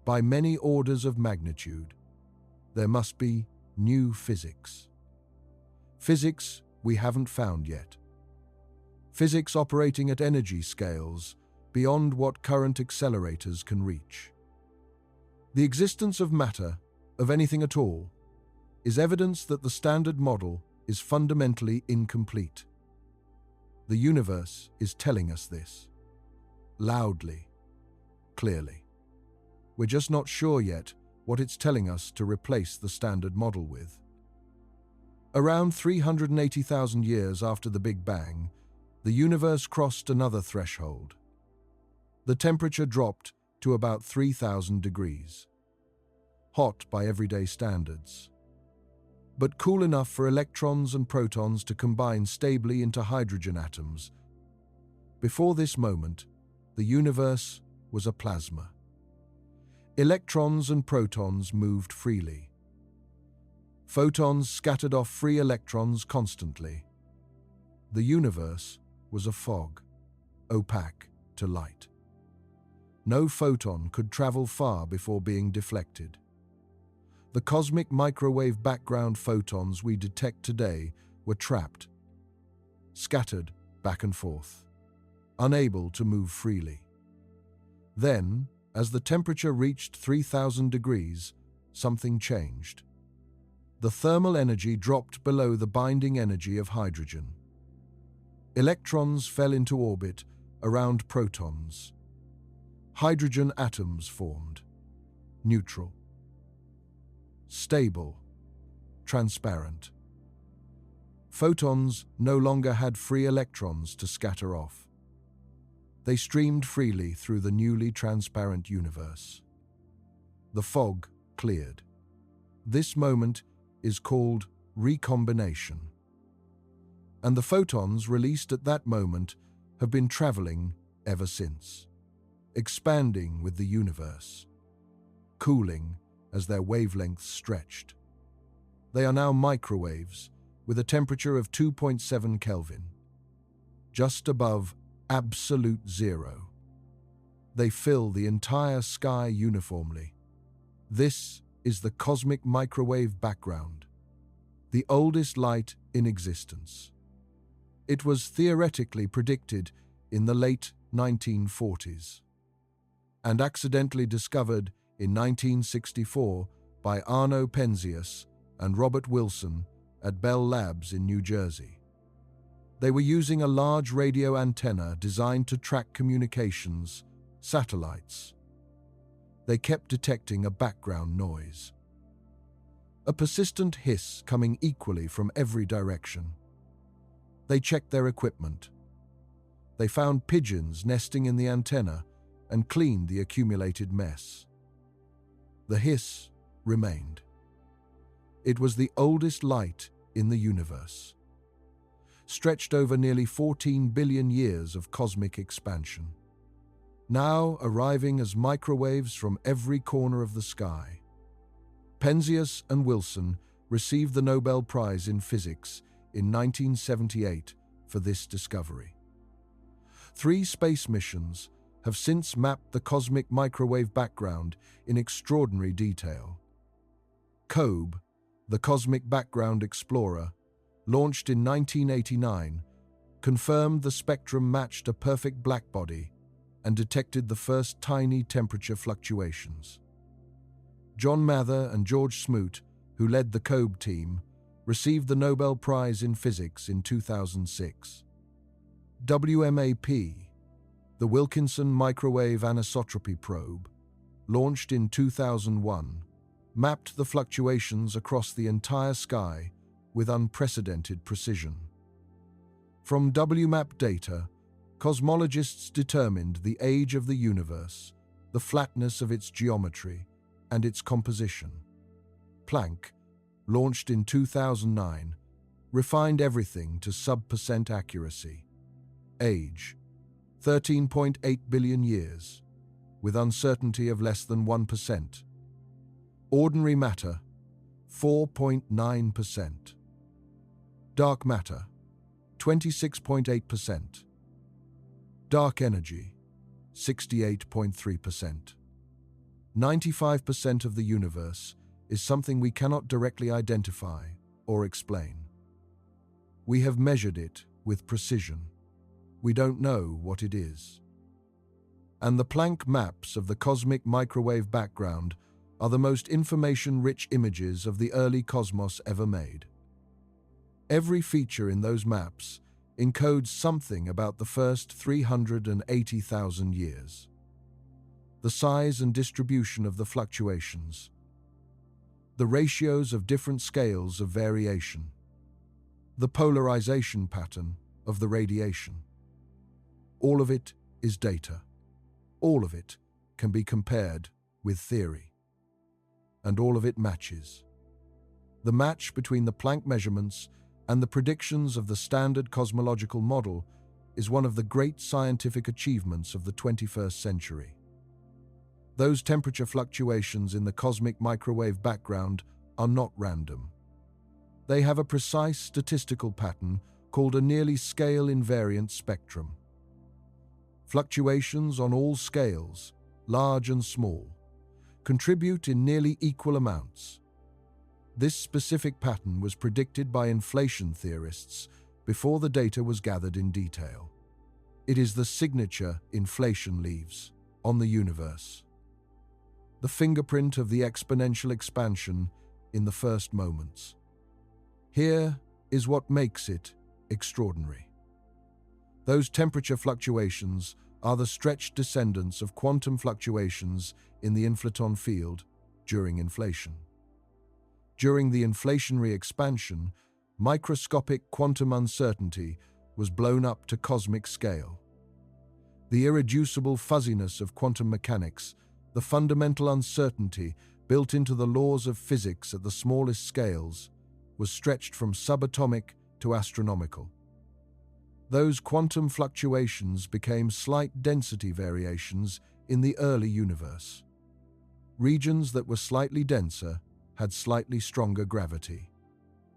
By many orders of magnitude, there must be new physics. Physics we haven't found yet. Physics operating at energy scales beyond what current accelerators can reach. The existence of matter, of anything at all, is evidence that the standard model is fundamentally incomplete. The universe is telling us this. Loudly, clearly. We're just not sure yet what it's telling us to replace the standard model with. Around 380,000 years after the Big Bang, the universe crossed another threshold. The temperature dropped to about 3,000 degrees. Hot by everyday standards, but cool enough for electrons and protons to combine stably into hydrogen atoms. Before this moment, the universe was a plasma. Electrons and protons moved freely. Photons scattered off free electrons constantly. The universe was a fog, opaque to light. No photon could travel far before being deflected. The cosmic microwave background photons we detect today were trapped, scattered back and forth, unable to move freely. Then, as the temperature reached 3,000 degrees, something changed. The thermal energy dropped below the binding energy of hydrogen. Electrons fell into orbit around protons. Hydrogen atoms formed, neutral, stable, transparent. Photons no longer had free electrons to scatter off. They streamed freely through the newly transparent universe. The fog cleared. This moment is called recombination. and the photons released at that moment have been traveling ever since, expanding with the universe, cooling as their wavelengths stretched. They are now microwaves with a temperature of 2.7 Kelvin, just above absolute zero. They fill the entire sky uniformly. This is the cosmic microwave background, the oldest light in existence. It was theoretically predicted in the late 1940s and accidentally discovered in 1964 by Arno Penzias and Robert Wilson at Bell Labs in New Jersey. They were using a large radio antenna designed to track communications satellites. They kept detecting a background noise, a persistent hiss coming equally from every direction. They checked their equipment. They found pigeons nesting in the antenna and cleaned the accumulated mess. The hiss remained. It was the oldest light in the universe, stretched over nearly 14 billion years of cosmic expansion, now arriving as microwaves from every corner of the sky. Penzias and Wilson received the Nobel Prize in Physics in 1978 for this discovery. 3 space missions have since mapped the cosmic microwave background in extraordinary detail. COBE, the Cosmic Background Explorer, launched in 1989, confirmed the spectrum matched a perfect blackbody and detected the first tiny temperature fluctuations. John Mather and George Smoot, who led the COBE team, received the Nobel Prize in Physics in 2006. WMAP, the Wilkinson Microwave Anisotropy Probe, launched in 2001, mapped the fluctuations across the entire sky with unprecedented precision. From WMAP data, cosmologists determined the age of the universe, the flatness of its geometry, and its composition. Planck, launched in 2009, refined everything to sub-percent accuracy. Age, 13.8 billion years, with uncertainty of less than 1%. Ordinary matter, 4.9%. Dark matter, 26.8%. Dark energy, 68.3%. 95% of the universe is something we cannot directly identify or explain. We have measured it with precision. We don't know what it is. And the Planck maps of the cosmic microwave background are the most information-rich images of the early cosmos ever made. Every feature in those maps encodes something about the first 380,000 years. The size and distribution of the fluctuations, the ratios of different scales of variation, the polarization pattern of the radiation. All of it is data. All of it can be compared with theory. And all of it matches. The match between the Planck measurements and the predictions of the standard cosmological model is one of the great scientific achievements of the 21st century. Those temperature fluctuations in the cosmic microwave background are not random. They have a precise statistical pattern called a nearly scale-invariant spectrum. Fluctuations on all scales, large and small, contribute in nearly equal amounts. This specific pattern was predicted by inflation theorists before the data was gathered in detail. It is the signature inflation leaves on the universe, the fingerprint of the exponential expansion in the first moments. Here is what makes it extraordinary. Those temperature fluctuations are the stretched descendants of quantum fluctuations in the inflaton field during inflation. During the inflationary expansion, microscopic quantum uncertainty was blown up to cosmic scale. The irreducible fuzziness of quantum mechanics, the fundamental uncertainty built into the laws of physics at the smallest scales, was stretched from subatomic to astronomical. Those quantum fluctuations became slight density variations in the early universe. Regions that were slightly denser had slightly stronger gravity.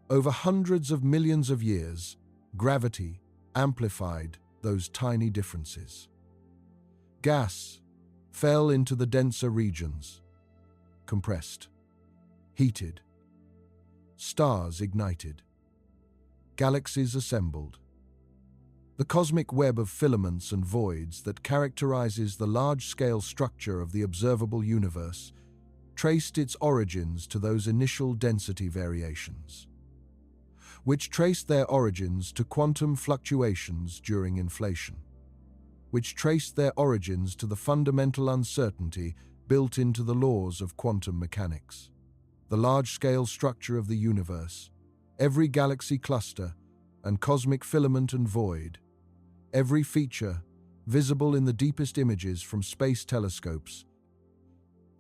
Over hundreds of millions of years, gravity amplified those tiny differences. Gas fell into the denser regions, compressed, heated. Stars ignited. Galaxies assembled. The cosmic web of filaments and voids that characterizes the large-scale structure of the observable universe traced its origins to those initial density variations, which traced their origins to quantum fluctuations during inflation, which traced their origins to the fundamental uncertainty built into the laws of quantum mechanics. The large-scale structure of the universe, every galaxy cluster and cosmic filament and void, every feature visible in the deepest images from space telescopes,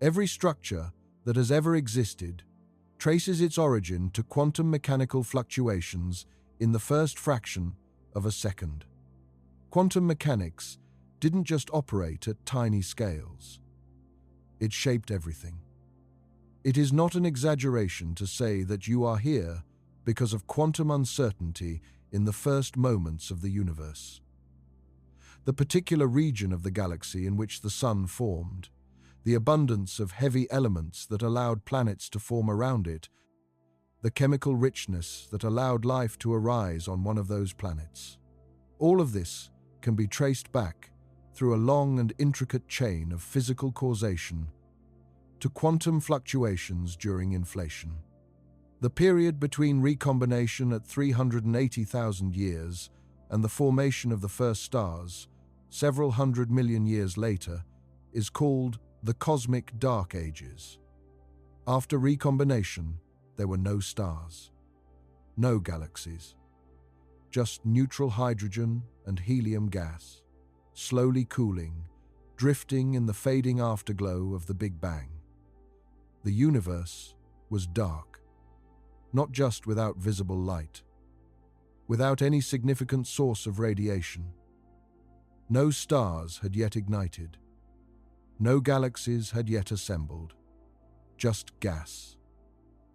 every structure that has ever existed traces its origin to quantum mechanical fluctuations in the first fraction of a second. Quantum mechanics didn't just operate at tiny scales. It shaped everything. It is not an exaggeration to say that you are here because of quantum uncertainty in the first moments of the universe. The particular region of the galaxy in which the Sun formed, the abundance of heavy elements that allowed planets to form around it, the chemical richness that allowed life to arise on one of those planets. All of this can be traced back through a long and intricate chain of physical causation to quantum fluctuations during inflation. The period between recombination at 380,000 years and the formation of the first stars, several hundred million years later, is called the Cosmic Dark Ages. After recombination, there were no stars, no galaxies, just neutral hydrogen and helium gas, slowly cooling, drifting in the fading afterglow of the Big Bang. The universe was dark, not just without visible light, without any significant source of radiation. No stars had yet ignited. No galaxies had yet assembled. Just gas.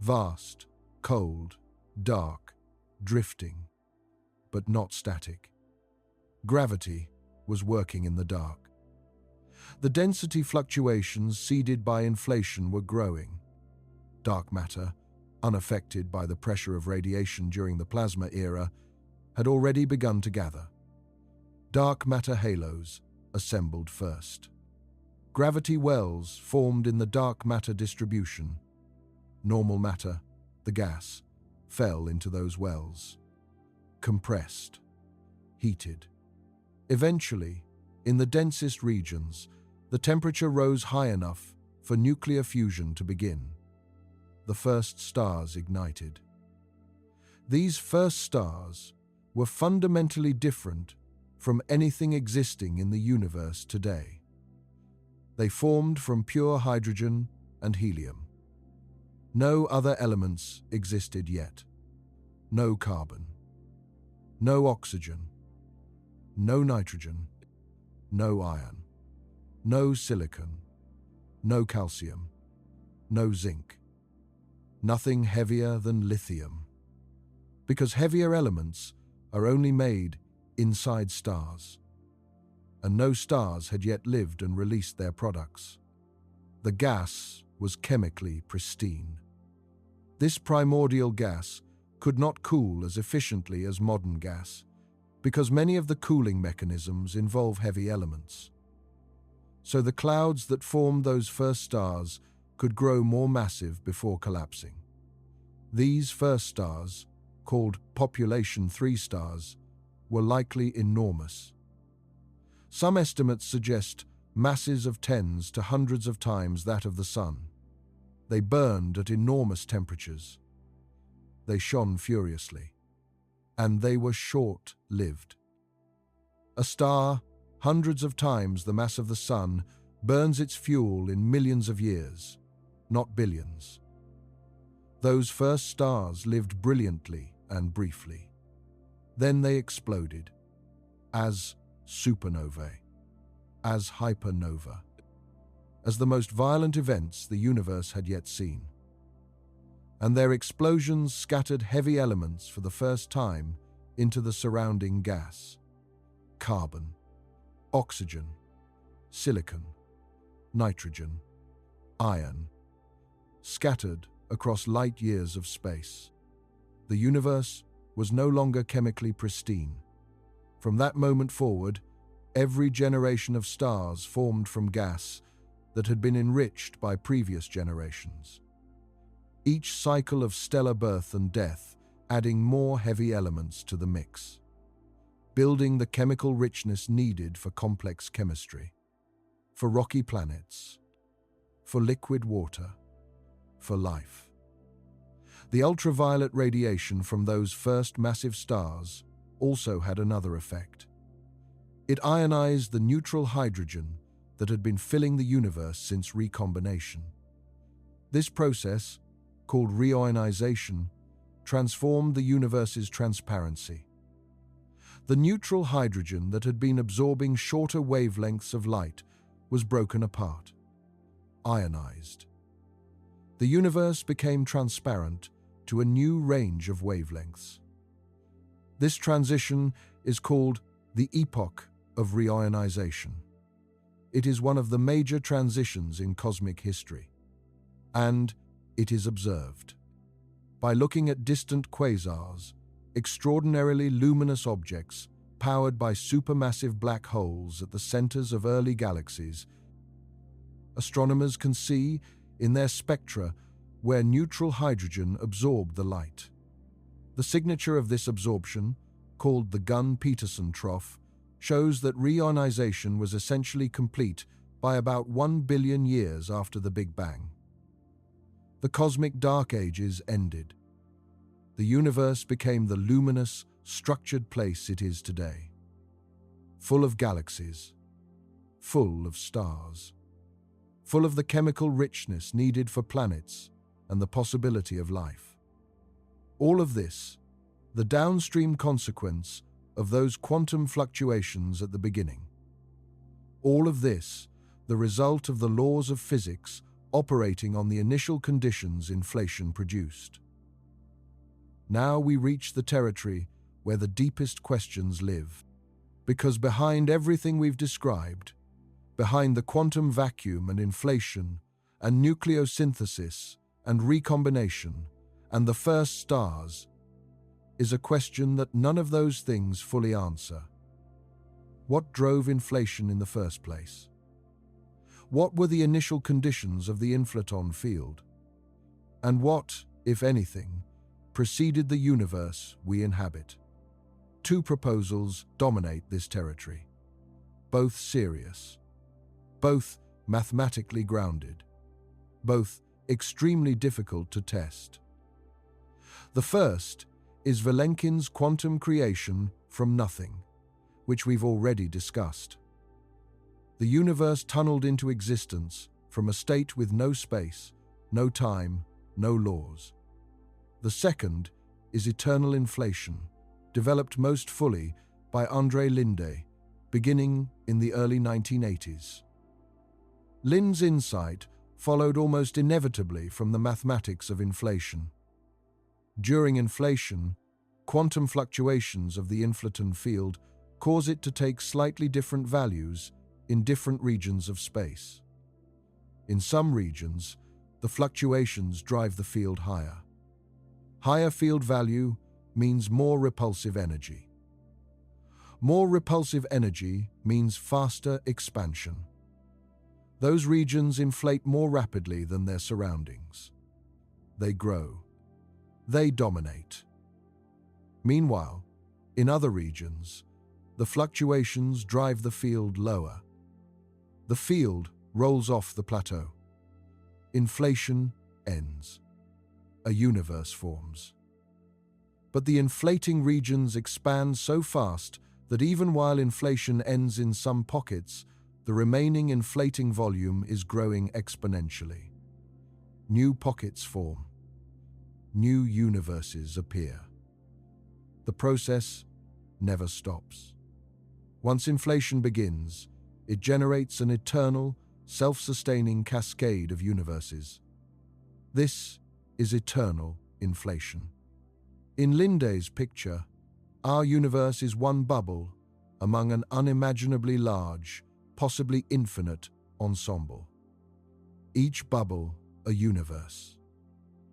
Vast, cold, dark, drifting, but not static. Gravity was working in the dark. The density fluctuations seeded by inflation were growing. Dark matter, unaffected by the pressure of radiation during the plasma era, had already begun to gather. Dark matter halos assembled first. Gravity wells formed in the dark matter distribution. Normal matter, the gas, fell into those wells. Compressed. Heated. Eventually, in the densest regions, the temperature rose high enough for nuclear fusion to begin. The first stars ignited. These first stars were fundamentally different from anything existing in the universe today. They formed from pure hydrogen and helium. No other elements existed yet. No carbon. No oxygen. No nitrogen. No iron. No silicon. No calcium. No zinc. Nothing heavier than lithium. Because heavier elements are only made inside stars, and no stars had yet lived and released their products. The gas was chemically pristine. This primordial gas could not cool as efficiently as modern gas, because many of the cooling mechanisms involve heavy elements. So the clouds that formed those first stars could grow more massive before collapsing. These first stars, called population 3 stars, were likely enormous. Some estimates suggest masses of tens to hundreds of times that of the Sun. They burned at enormous temperatures. They shone furiously. And they were short-lived. A star, hundreds of times the mass of the Sun, burns its fuel in millions of years, not billions. Those first stars lived brilliantly and briefly. Then they exploded, as supernovae, as hypernova, as the most violent events the universe had yet seen. And their explosions scattered heavy elements for the first time into the surrounding gas: carbon, oxygen, silicon, nitrogen, iron, scattered across light years of space. The universe was no longer chemically pristine. From that moment forward, every generation of stars formed from gas that had been enriched by previous generations. Each cycle of stellar birth and death adding more heavy elements to the mix, building the chemical richness needed for complex chemistry, for rocky planets, for liquid water, for life. The ultraviolet radiation from those first massive stars also had another effect. It ionized the neutral hydrogen that had been filling the universe since recombination. This process, called reionization, transformed the universe's transparency. The neutral hydrogen that had been absorbing shorter wavelengths of light was broken apart, ionized. The universe became transparent to a new range of wavelengths. This transition is called the epoch of reionization. It is one of the major transitions in cosmic history, and it is observed. By looking at distant quasars, extraordinarily luminous objects powered by supermassive black holes at the centers of early galaxies, astronomers can see in their spectra where neutral hydrogen absorbed the light. The signature of this absorption, called the Gunn-Peterson trough, shows that reionization was essentially complete by about 1 billion years after the Big Bang. The cosmic dark ages ended. The universe became the luminous, structured place it is today, full of galaxies, full of stars, full of the chemical richness needed for planets and the possibility of life. All of this, the downstream consequence of those quantum fluctuations at the beginning. All of this, the result of the laws of physics operating on the initial conditions inflation produced. Now we reach the territory where the deepest questions live, because behind everything we've described, behind the quantum vacuum and inflation and nucleosynthesis and recombination and the first stars, is a question that none of those things fully answer. What drove inflation in the first place? What were the initial conditions of the inflaton field? And what, if anything, preceded the universe we inhabit? Two proposals dominate this territory, both serious, both mathematically grounded, both extremely difficult to test. The first is Vilenkin's quantum creation from nothing, which we've already discussed. The universe tunneled into existence from a state with no space, no time, no laws. The second is eternal inflation, developed most fully by André Linde, beginning in the early 1980s. Linde's insight followed almost inevitably from the mathematics of inflation. During inflation, quantum fluctuations of the inflaton field cause it to take slightly different values in different regions of space. In some regions, the fluctuations drive the field higher. Higher field value means more repulsive energy. More repulsive energy means faster expansion. Those regions inflate more rapidly than their surroundings. They grow. They dominate. Meanwhile, in other regions, the fluctuations drive the field lower. The field rolls off the plateau. Inflation ends. A universe forms. But the inflating regions expand so fast that even while inflation ends in some pockets, the remaining inflating volume is growing exponentially. New pockets form. New universes appear. The process never stops. Once inflation begins, it generates an eternal, self-sustaining cascade of universes. This is eternal inflation. In Linde's picture, our universe is one bubble among an unimaginably large, possibly infinite ensemble. Each bubble a universe.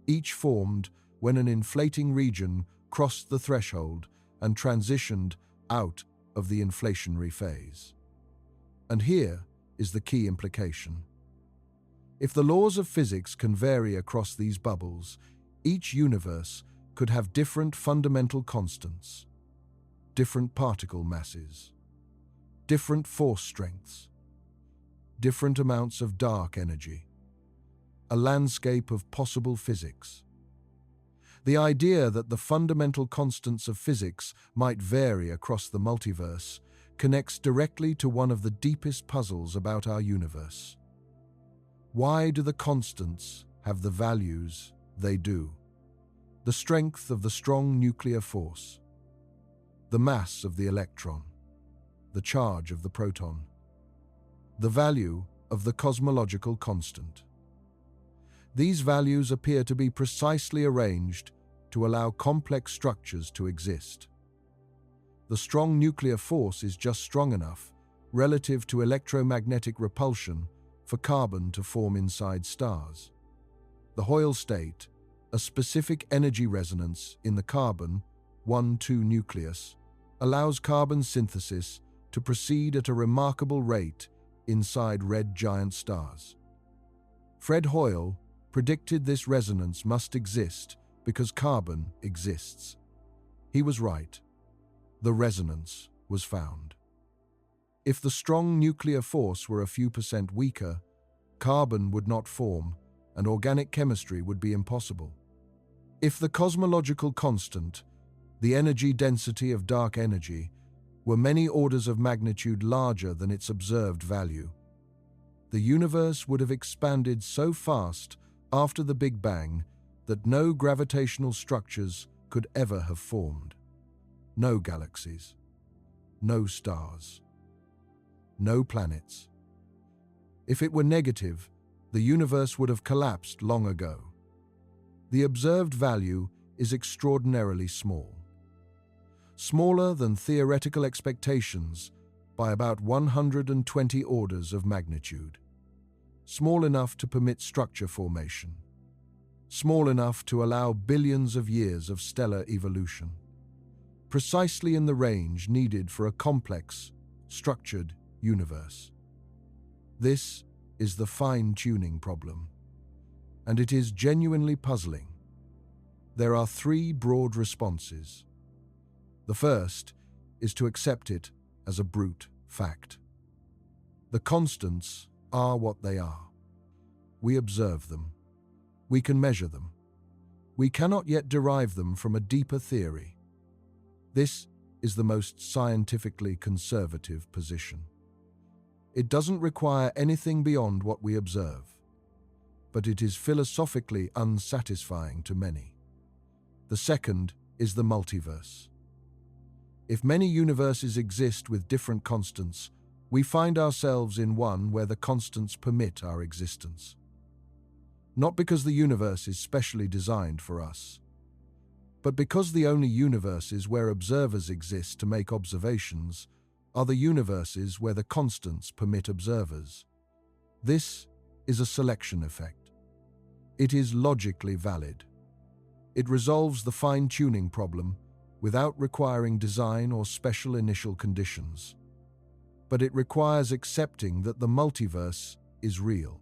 Each formed when an inflating region crossed the threshold and transitioned out of the inflationary phase. And here is the key implication. If the laws of physics can vary across these bubbles, each universe could have different fundamental constants, different particle masses, different force strengths, different amounts of dark energy, a landscape of possible physics. The idea that the fundamental constants of physics might vary across the multiverse connects directly to one of the deepest puzzles about our universe. Why do the constants have the values they do? The strength of the strong nuclear force, the mass of the electron, the charge of the proton, the value of the cosmological constant. These values appear to be precisely arranged to allow complex structures to exist. The strong nuclear force is just strong enough, relative to electromagnetic repulsion, for carbon to form inside stars. The Hoyle state, a specific energy resonance in the carbon 1,2 nucleus, allows carbon synthesis to proceed at a remarkable rate inside red giant stars. Fred Hoyle predicted this resonance must exist because carbon exists. He was right. The resonance was found. If the strong nuclear force were a few percent weaker, carbon would not form and organic chemistry would be impossible. If the cosmological constant, the energy density of dark energy, were many orders of magnitude larger than its observed value, the universe would have expanded so fast after the Big Bang that no gravitational structures could ever have formed. No galaxies, no stars, no planets. If it were negative, the universe would have collapsed long ago. The observed value is extraordinarily small. Smaller than theoretical expectations by about 120 orders of magnitude. Small enough to permit structure formation. Small enough to allow billions of years of stellar evolution. Precisely in the range needed for a complex, structured universe. This is the fine-tuning problem, and it is genuinely puzzling. There are three broad responses. The first is to accept it as a brute fact. The constants are what they are. We observe them. We can measure them. We cannot yet derive them from a deeper theory. This is the most scientifically conservative position. It doesn't require anything beyond what we observe, but it is philosophically unsatisfying to many. The second is the multiverse. If many universes exist with different constants, we find ourselves in one where the constants permit our existence. Not because the universe is specially designed for us, but because the only universes where observers exist to make observations are the universes where the constants permit observers. This is a selection effect. It is logically valid. It resolves the fine-tuning problem without requiring design or special initial conditions. But it requires accepting that the multiverse is real,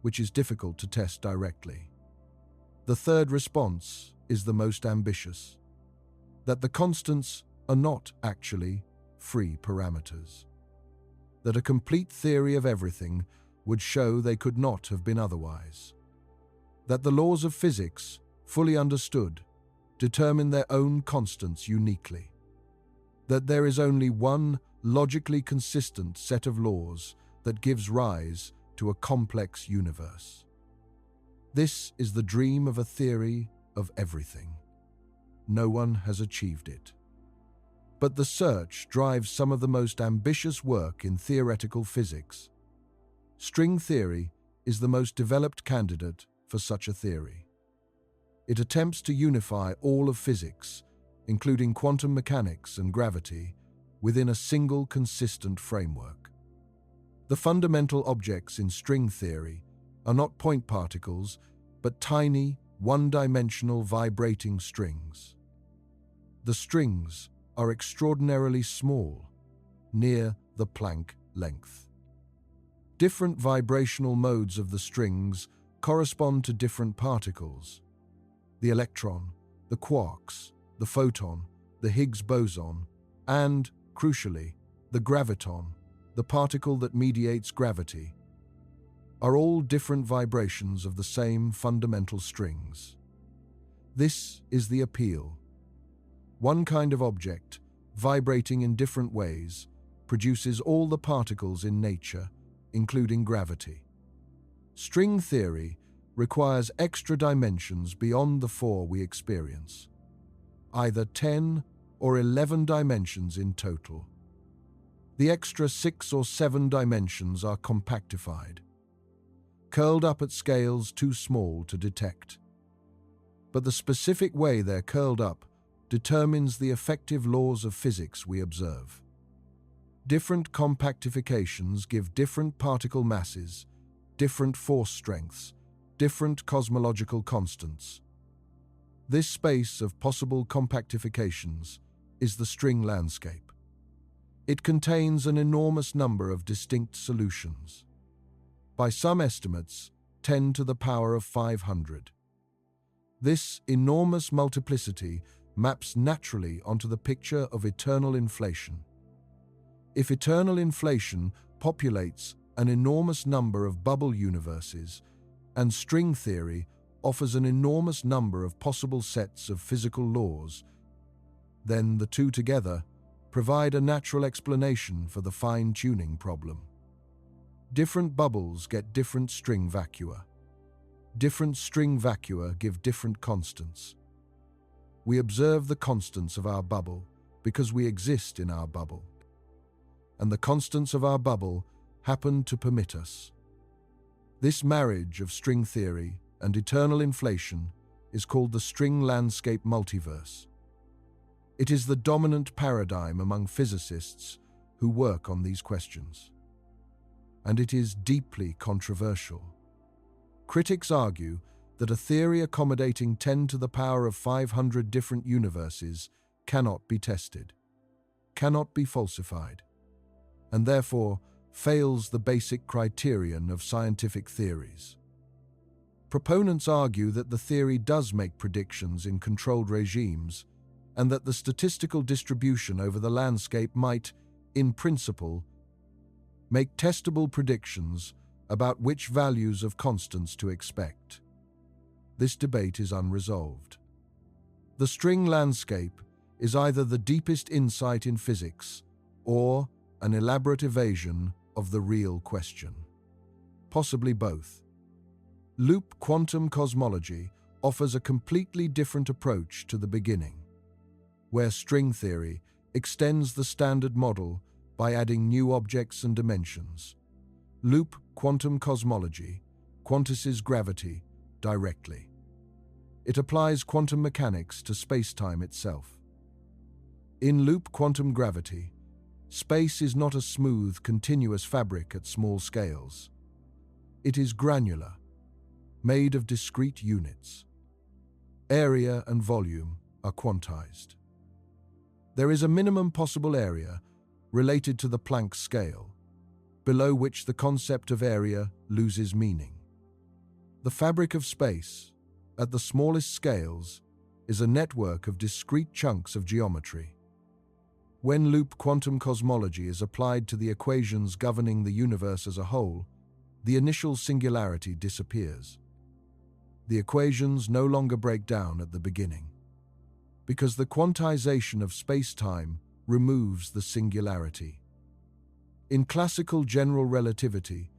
which is difficult to test directly. The third response is the most ambitious, that the constants are not actually free parameters, that a complete theory of everything would show they could not have been otherwise, that the laws of physics, fully understood, determine their own constants uniquely, that there is only one logically consistent set of laws that gives rise to a complex universe. This is the dream of a theory of everything. No one has achieved it. But the search drives some of the most ambitious work in theoretical physics. String theory is the most developed candidate for such a theory. It attempts to unify all of physics, including quantum mechanics and gravity, within a single consistent framework. The fundamental objects in string theory are not point particles, but tiny, one-dimensional vibrating strings. The strings are extraordinarily small, near the Planck length. Different vibrational modes of the strings correspond to different particles: the electron, the quarks, the photon, the Higgs boson, and, crucially, the graviton, the particle that mediates gravity, are all different vibrations of the same fundamental strings. This is the appeal. One kind of object, vibrating in different ways, produces all the particles in nature, including gravity. String theory requires extra dimensions beyond the 4 we experience, either 10 or 11 dimensions in total. The extra 6 or 7 dimensions are compactified, curled up at scales too small to detect. But the specific way they're curled up determines the effective laws of physics we observe. Different compactifications give different particle masses, different force strengths, different cosmological constants. This space of possible compactifications is the string landscape. It contains an enormous number of distinct solutions. By some estimates, 10 to the power of 500. This enormous multiplicity maps naturally onto the picture of eternal inflation. If eternal inflation populates an enormous number of bubble universes, and string theory offers an enormous number of possible sets of physical laws, then the two together provide a natural explanation for the fine-tuning problem. Different bubbles get different string vacua. Different string vacua give different constants. We observe the constants of our bubble because we exist in our bubble. And the constants of our bubble happen to permit us. This marriage of string theory and eternal inflation is called the string landscape multiverse. It is the dominant paradigm among physicists who work on these questions. And it is deeply controversial. Critics argue that a theory accommodating 10 to the power of 500 different universes cannot be tested, cannot be falsified, and therefore fails the basic criterion of scientific theories. Proponents argue that the theory does make predictions in controlled regimes, and that the statistical distribution over the landscape might, in principle, make testable predictions about which values of constants to expect. This debate is unresolved. The string landscape is either the deepest insight in physics or an elaborate evasion of the real question. Possibly both. Loop quantum cosmology offers a completely different approach to the beginning, where string theory extends the standard model by adding new objects and dimensions. Loop quantum cosmology quantizes gravity directly. It applies quantum mechanics to space-time itself. In loop quantum gravity, space is not a smooth, continuous fabric at small scales. It is granular, made of discrete units. Area and volume are quantized. There is a minimum possible area related to the Planck scale, below which the concept of area loses meaning. The fabric of space, at the smallest scales, is a network of discrete chunks of geometry. When loop quantum cosmology is applied to the equations governing the universe as a whole, the initial singularity disappears. The equations no longer break down at the beginning, because the quantization of space-time removes the singularity. In classical general relativity,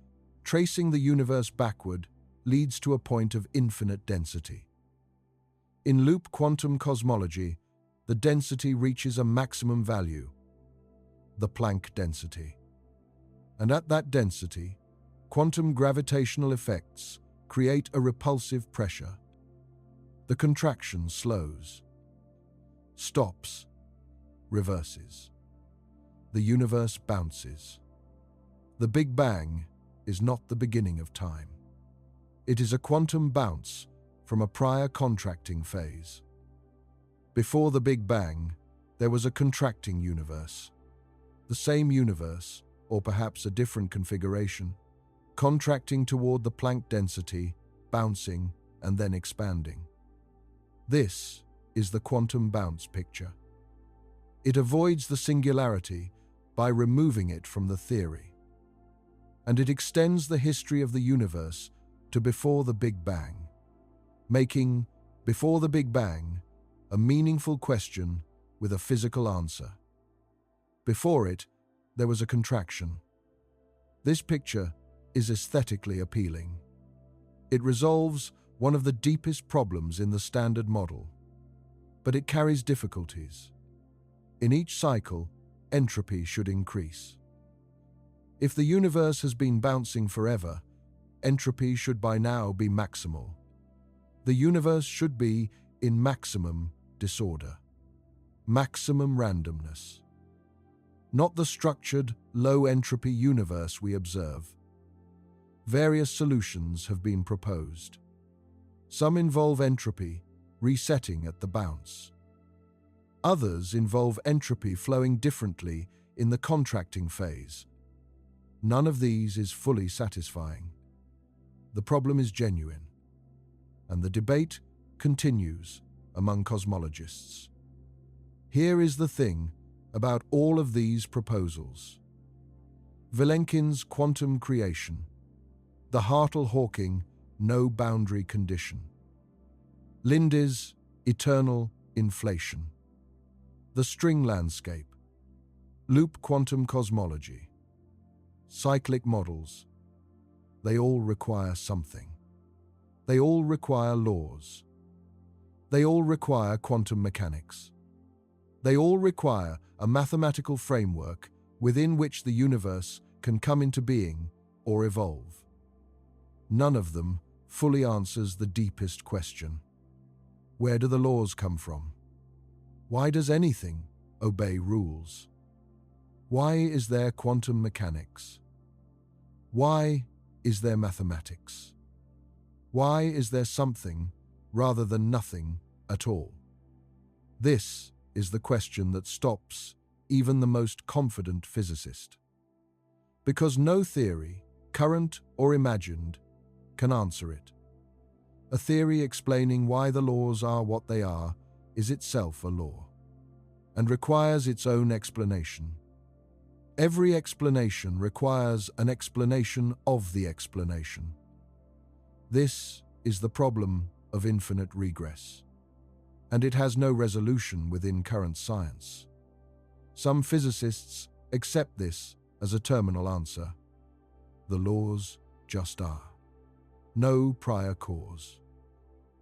tracing the universe backward leads to a point of infinite density. In loop quantum cosmology, the density reaches a maximum value, the Planck density. And at that density, quantum gravitational effects create a repulsive pressure. The contraction slows, stops, reverses. The universe bounces. The Big Bang is not the beginning of time. It is a quantum bounce from a prior contracting phase. Before the Big Bang, there was a contracting universe. The same universe, or perhaps a different configuration, contracting toward the Planck density, bouncing, and then expanding. This is the quantum bounce picture. It avoids the singularity by removing it from the theory. And it extends the history of the universe to before the Big Bang, making before the Big Bang a meaningful question with a physical answer. Before it, there was a contraction. This picture is aesthetically appealing. It resolves one of the deepest problems in the Standard Model, but it carries difficulties. In each cycle, entropy should increase. If the universe has been bouncing forever, entropy should by now be maximal. The universe should be in maximum disorder, maximum randomness. Not the structured, low-entropy universe we observe. Various solutions have been proposed. Some involve entropy resetting at the bounce. Others involve entropy flowing differently in the contracting phase. None of these is fully satisfying. The problem is genuine, and the debate continues among cosmologists. Here is the thing about all of these proposals. Vilenkin's quantum creation, the Hartle-Hawking no-boundary condition, Linde's eternal inflation, the string landscape, loop quantum cosmology, cyclic models. They all require something. They all require laws. They all require quantum mechanics. They all require a mathematical framework within which the universe can come into being or evolve. None of them fully answers the deepest question. Where do the laws come from? Why does anything obey rules? Why is there quantum mechanics? Why is there mathematics? Why is there something rather than nothing at all? This is the question that stops even the most confident physicist. Because no theory, current or imagined, can answer it. A theory explaining why the laws are what they are is itself a law, and requires its own explanation. Every explanation requires an explanation of the explanation. This is the problem of infinite regress, and it has no resolution within current science. Some physicists accept this as a terminal answer. The laws just are. No prior cause.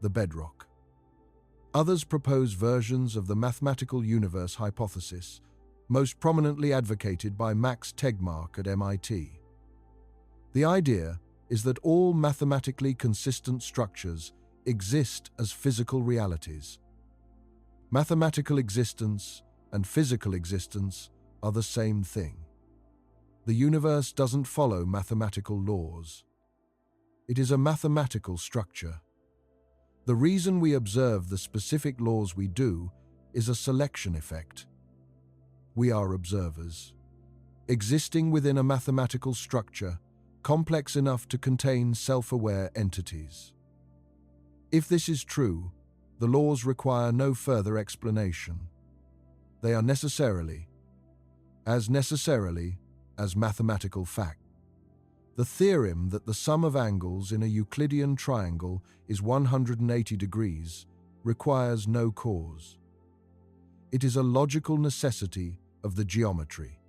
The bedrock. Others propose versions of the mathematical universe hypothesis, most prominently advocated by Max Tegmark at MIT. The idea is that all mathematically consistent structures exist as physical realities. Mathematical existence and physical existence are the same thing. The universe doesn't follow mathematical laws. It is a mathematical structure. The reason we observe the specific laws we do is a selection effect. We are observers, existing within a mathematical structure complex enough to contain self-aware entities. If this is true, the laws require no further explanation. They are necessarily as mathematical fact. The theorem that the sum of angles in a Euclidean triangle is 180 degrees requires no cause. It is a logical necessity of the geometry.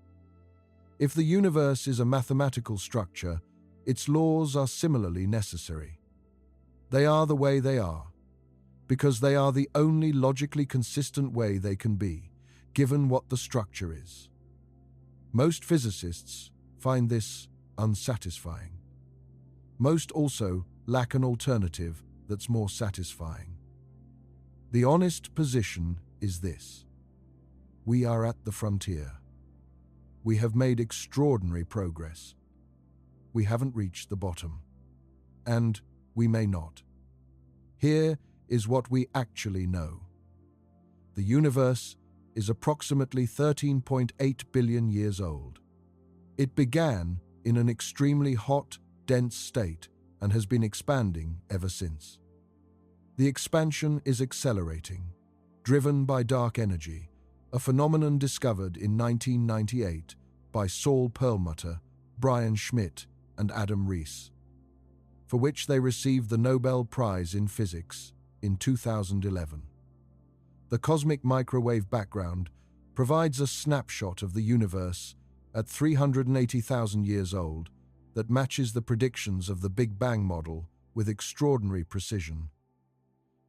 If the universe is a mathematical structure, its laws are similarly necessary. They are the way they are, because they are the only logically consistent way they can be, given what the structure is. Most physicists find this unsatisfying. Most also lack an alternative that's more satisfying. The honest position is this: we are at the frontier. We have made extraordinary progress. We haven't reached the bottom. And we may not. Here is what we actually know. The universe is approximately 13.8 billion years old. It began in an extremely hot, dense state and has been expanding ever since. The expansion is accelerating, driven by dark energy, a phenomenon discovered in 1998 by Saul Perlmutter, Brian Schmidt, and Adam Rees, for which they received the Nobel Prize in Physics in 2011. The cosmic microwave background provides a snapshot of the universe at 380,000 years old that matches the predictions of the Big Bang model with extraordinary precision.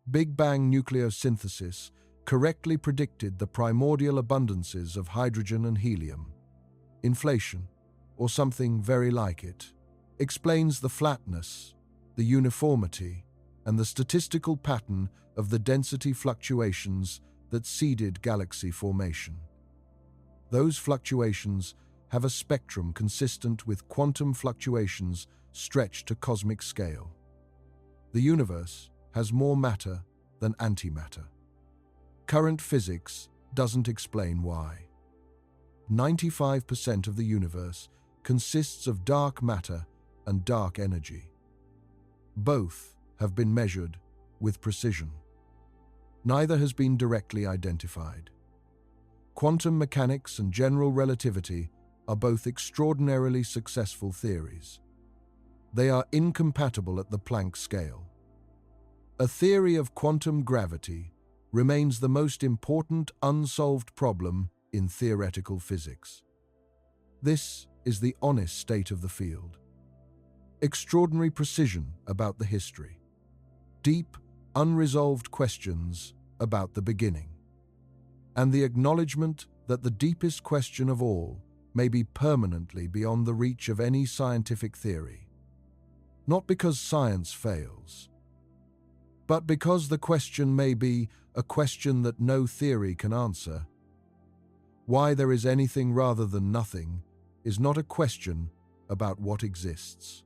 Big Bang nucleosynthesis correctly predicted the primordial abundances of hydrogen and helium. Inflation, or something very like it, explains the flatness, the uniformity, and the statistical pattern of the density fluctuations that seeded galaxy formation. Those fluctuations have a spectrum consistent with quantum fluctuations stretched to cosmic scale. The universe has more matter than antimatter. Current physics doesn't explain why. 95% of the universe consists of dark matter and dark energy. Both have been measured with precision. Neither has been directly identified. Quantum mechanics and general relativity are both extraordinarily successful theories. They are incompatible at the Planck scale. A theory of quantum gravity remains the most important unsolved problem in theoretical physics. This is the honest state of the field. Extraordinary precision about the history. Deep, unresolved questions about the beginning. And the acknowledgement that the deepest question of all may be permanently beyond the reach of any scientific theory. Not because science fails, but because the question may be a question that no theory can answer. Why there is anything rather than nothing is not a question about what exists.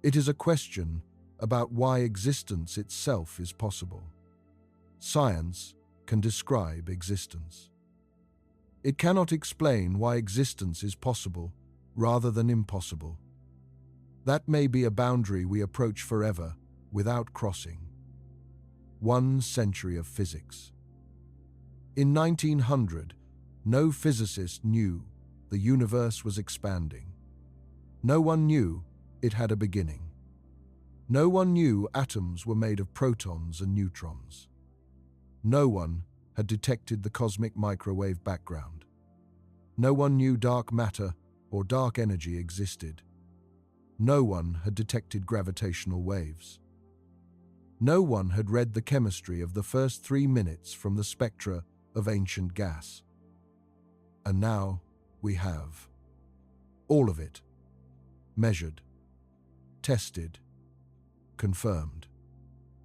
It is a question about why existence itself is possible. Science can describe existence. It cannot explain why existence is possible rather than impossible. That may be a boundary we approach forever without crossing. 1 century of physics. In 1900, no physicist knew the universe was expanding. No one knew it had a beginning. No one knew atoms were made of protons and neutrons. No one had detected the cosmic microwave background. No one knew dark matter or dark energy existed. No one had detected gravitational waves. No one had read the chemistry of the first 3 minutes from the spectra of ancient gas. And now we have all of it, measured, tested, confirmed.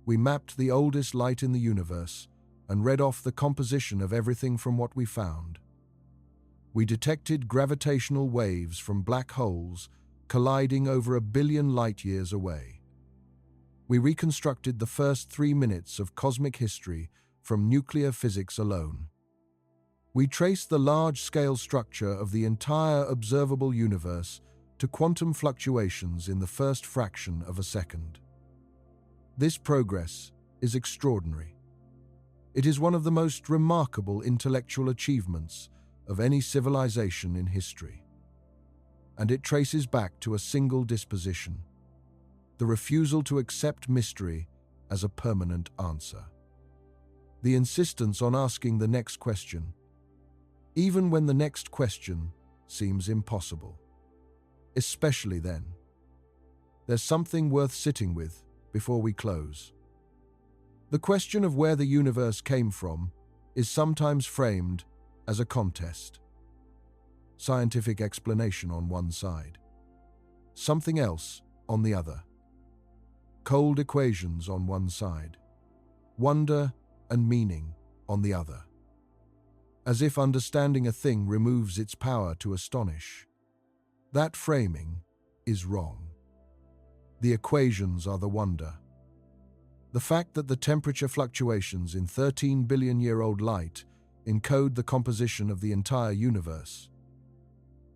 We mapped the oldest light in the universe and read off the composition of everything from what we found. We detected gravitational waves from black holes colliding over 1 billion light-years away. We reconstructed the first 3 minutes of cosmic history from nuclear physics alone. We traced the large-scale structure of the entire observable universe to quantum fluctuations in the first fraction of a second. This progress is extraordinary. It is one of the most remarkable intellectual achievements of any civilization in history. And it traces back to a single disposition: the refusal to accept mystery as a permanent answer. The insistence on asking the next question, even when the next question seems impossible. Especially then. There's something worth sitting with before we close. The question of where the universe came from is sometimes framed as a contest. Scientific explanation on one side, something else on the other. Cold equations on one side, wonder and meaning on the other. As if understanding a thing removes its power to astonish. That framing is wrong. The equations are the wonder. The fact that the temperature fluctuations in 13 billion-year-old light encode the composition of the entire universe.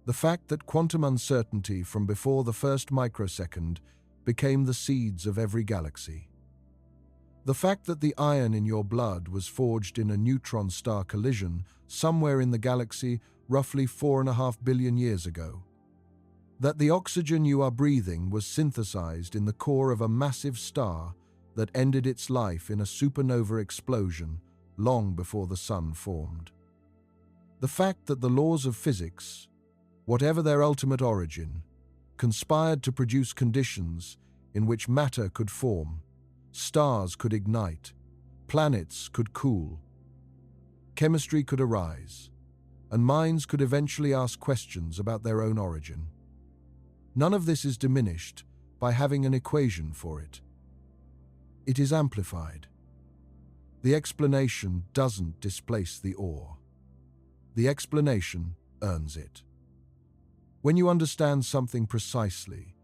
The fact that quantum uncertainty from before the first microsecond became the seeds of every galaxy. The fact that the iron in your blood was forged in a neutron star collision somewhere in the galaxy roughly 4.5 billion years ago. That the oxygen you are breathing was synthesized in the core of a massive star that ended its life in a supernova explosion long before the sun formed. The fact that the laws of physics, whatever their ultimate origin, conspired to produce conditions in which matter could form, stars could ignite, planets could cool, chemistry could arise, and minds could eventually ask questions about their own origin. None of this is diminished by having an equation for it. It is amplified. The explanation doesn't displace the awe. The explanation earns it. When you understand something precisely,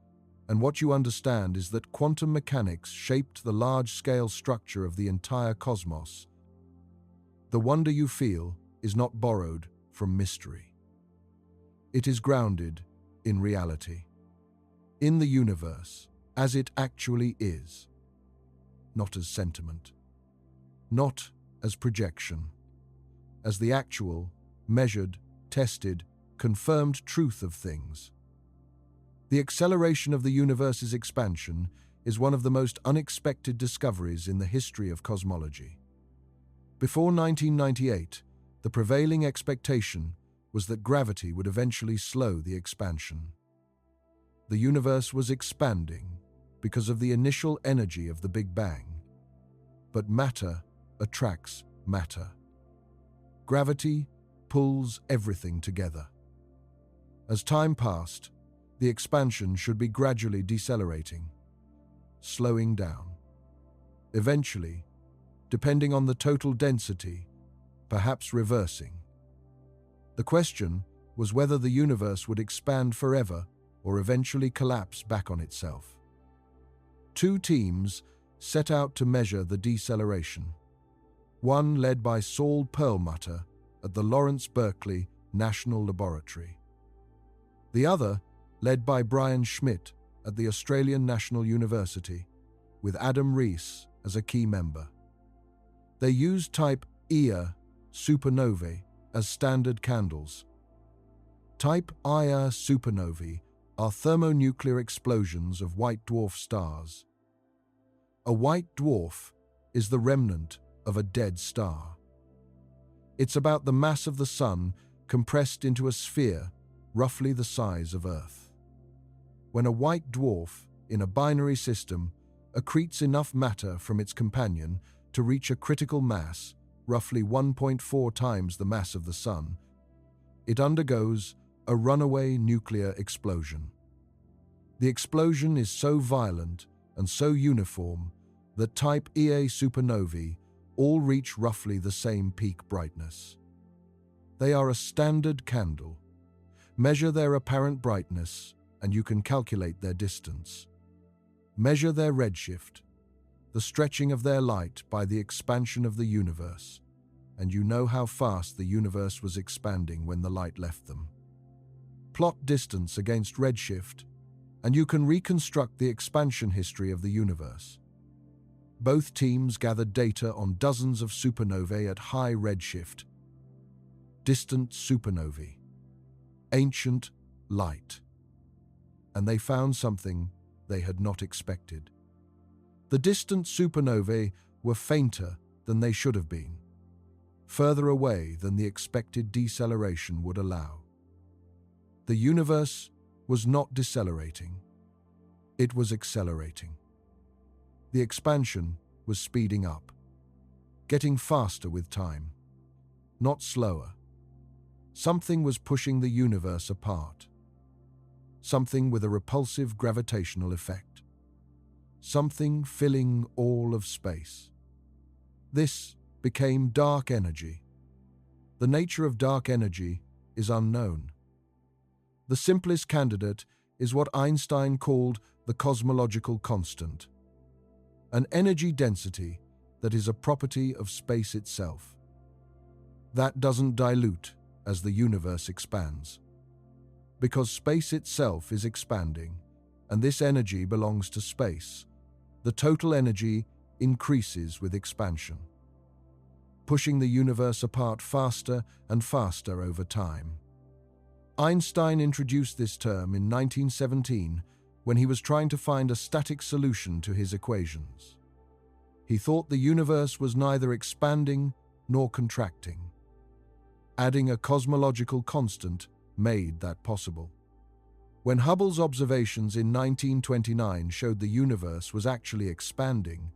and what you understand is that quantum mechanics shaped the large-scale structure of the entire cosmos, the wonder you feel is not borrowed from mystery. It is grounded in reality, in the universe as it actually is, not as sentiment, not as projection, as the actual, measured, tested, confirmed truth of things. The acceleration of the universe's expansion is one of the most unexpected discoveries in the history of cosmology. Before 1998, the prevailing expectation was that gravity would eventually slow the expansion. The universe was expanding because of the initial energy of the Big Bang. But matter attracts matter. Gravity pulls everything together. As time passed, the expansion should be gradually decelerating, slowing down. Eventually, depending on the total density, perhaps reversing. The question was whether the universe would expand forever or eventually collapse back on itself. Two teams set out to measure the deceleration. One led by Saul Perlmutter at the Lawrence Berkeley National Laboratory. The other led by Brian Schmidt at the Australian National University, with Adam Rees as a key member. They used type Ia supernovae as standard candles. Type Ia supernovae are thermonuclear explosions of white dwarf stars. A white dwarf is the remnant of a dead star. It's about the mass of the sun compressed into a sphere roughly the size of Earth. When a white dwarf in a binary system accretes enough matter from its companion to reach a critical mass, roughly 1.4 times the mass of the sun, it undergoes a runaway nuclear explosion. The explosion is so violent and so uniform that type Ia supernovae all reach roughly the same peak brightness. They are a standard candle. Measure their apparent brightness, and you can calculate their distance. Measure their redshift, the stretching of their light by the expansion of the universe, and you know how fast the universe was expanding when the light left them. Plot distance against redshift, and you can reconstruct the expansion history of the universe. Both teams gathered data on dozens of supernovae at high redshift. Distant supernovae. Ancient light. And they found something they had not expected. The distant supernovae were fainter than they should have been, further away than the expected deceleration would allow. The universe was not decelerating. It was accelerating. The expansion was speeding up. getting faster with time, not slower. Something was pushing the universe apart. Something with a repulsive gravitational effect. Something filling all of space. This became dark energy. The nature of dark energy is unknown. The simplest candidate is what Einstein called the cosmological constant, an energy density that is a property of space itself. That doesn't dilute as the universe expands. Because space itself is expanding, and this energy belongs to space, the total energy increases with expansion, pushing the universe apart faster and faster over time. Einstein introduced this term in 1917 when he was trying to find a static solution to his equations. He thought the universe was neither expanding nor contracting. Adding a cosmological constant made that possible. When Hubble's observations in 1929 showed the universe was actually expanding,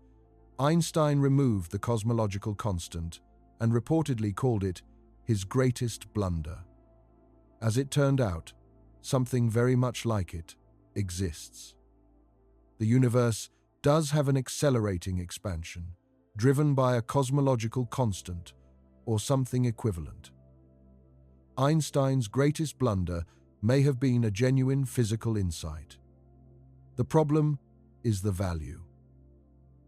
Einstein removed the cosmological constant and reportedly called it his greatest blunder. As it turned out, something very much like it exists. The universe does have an accelerating expansion, driven by a cosmological constant or something equivalent. Einstein's greatest blunder may have been a genuine physical insight. The problem is the value.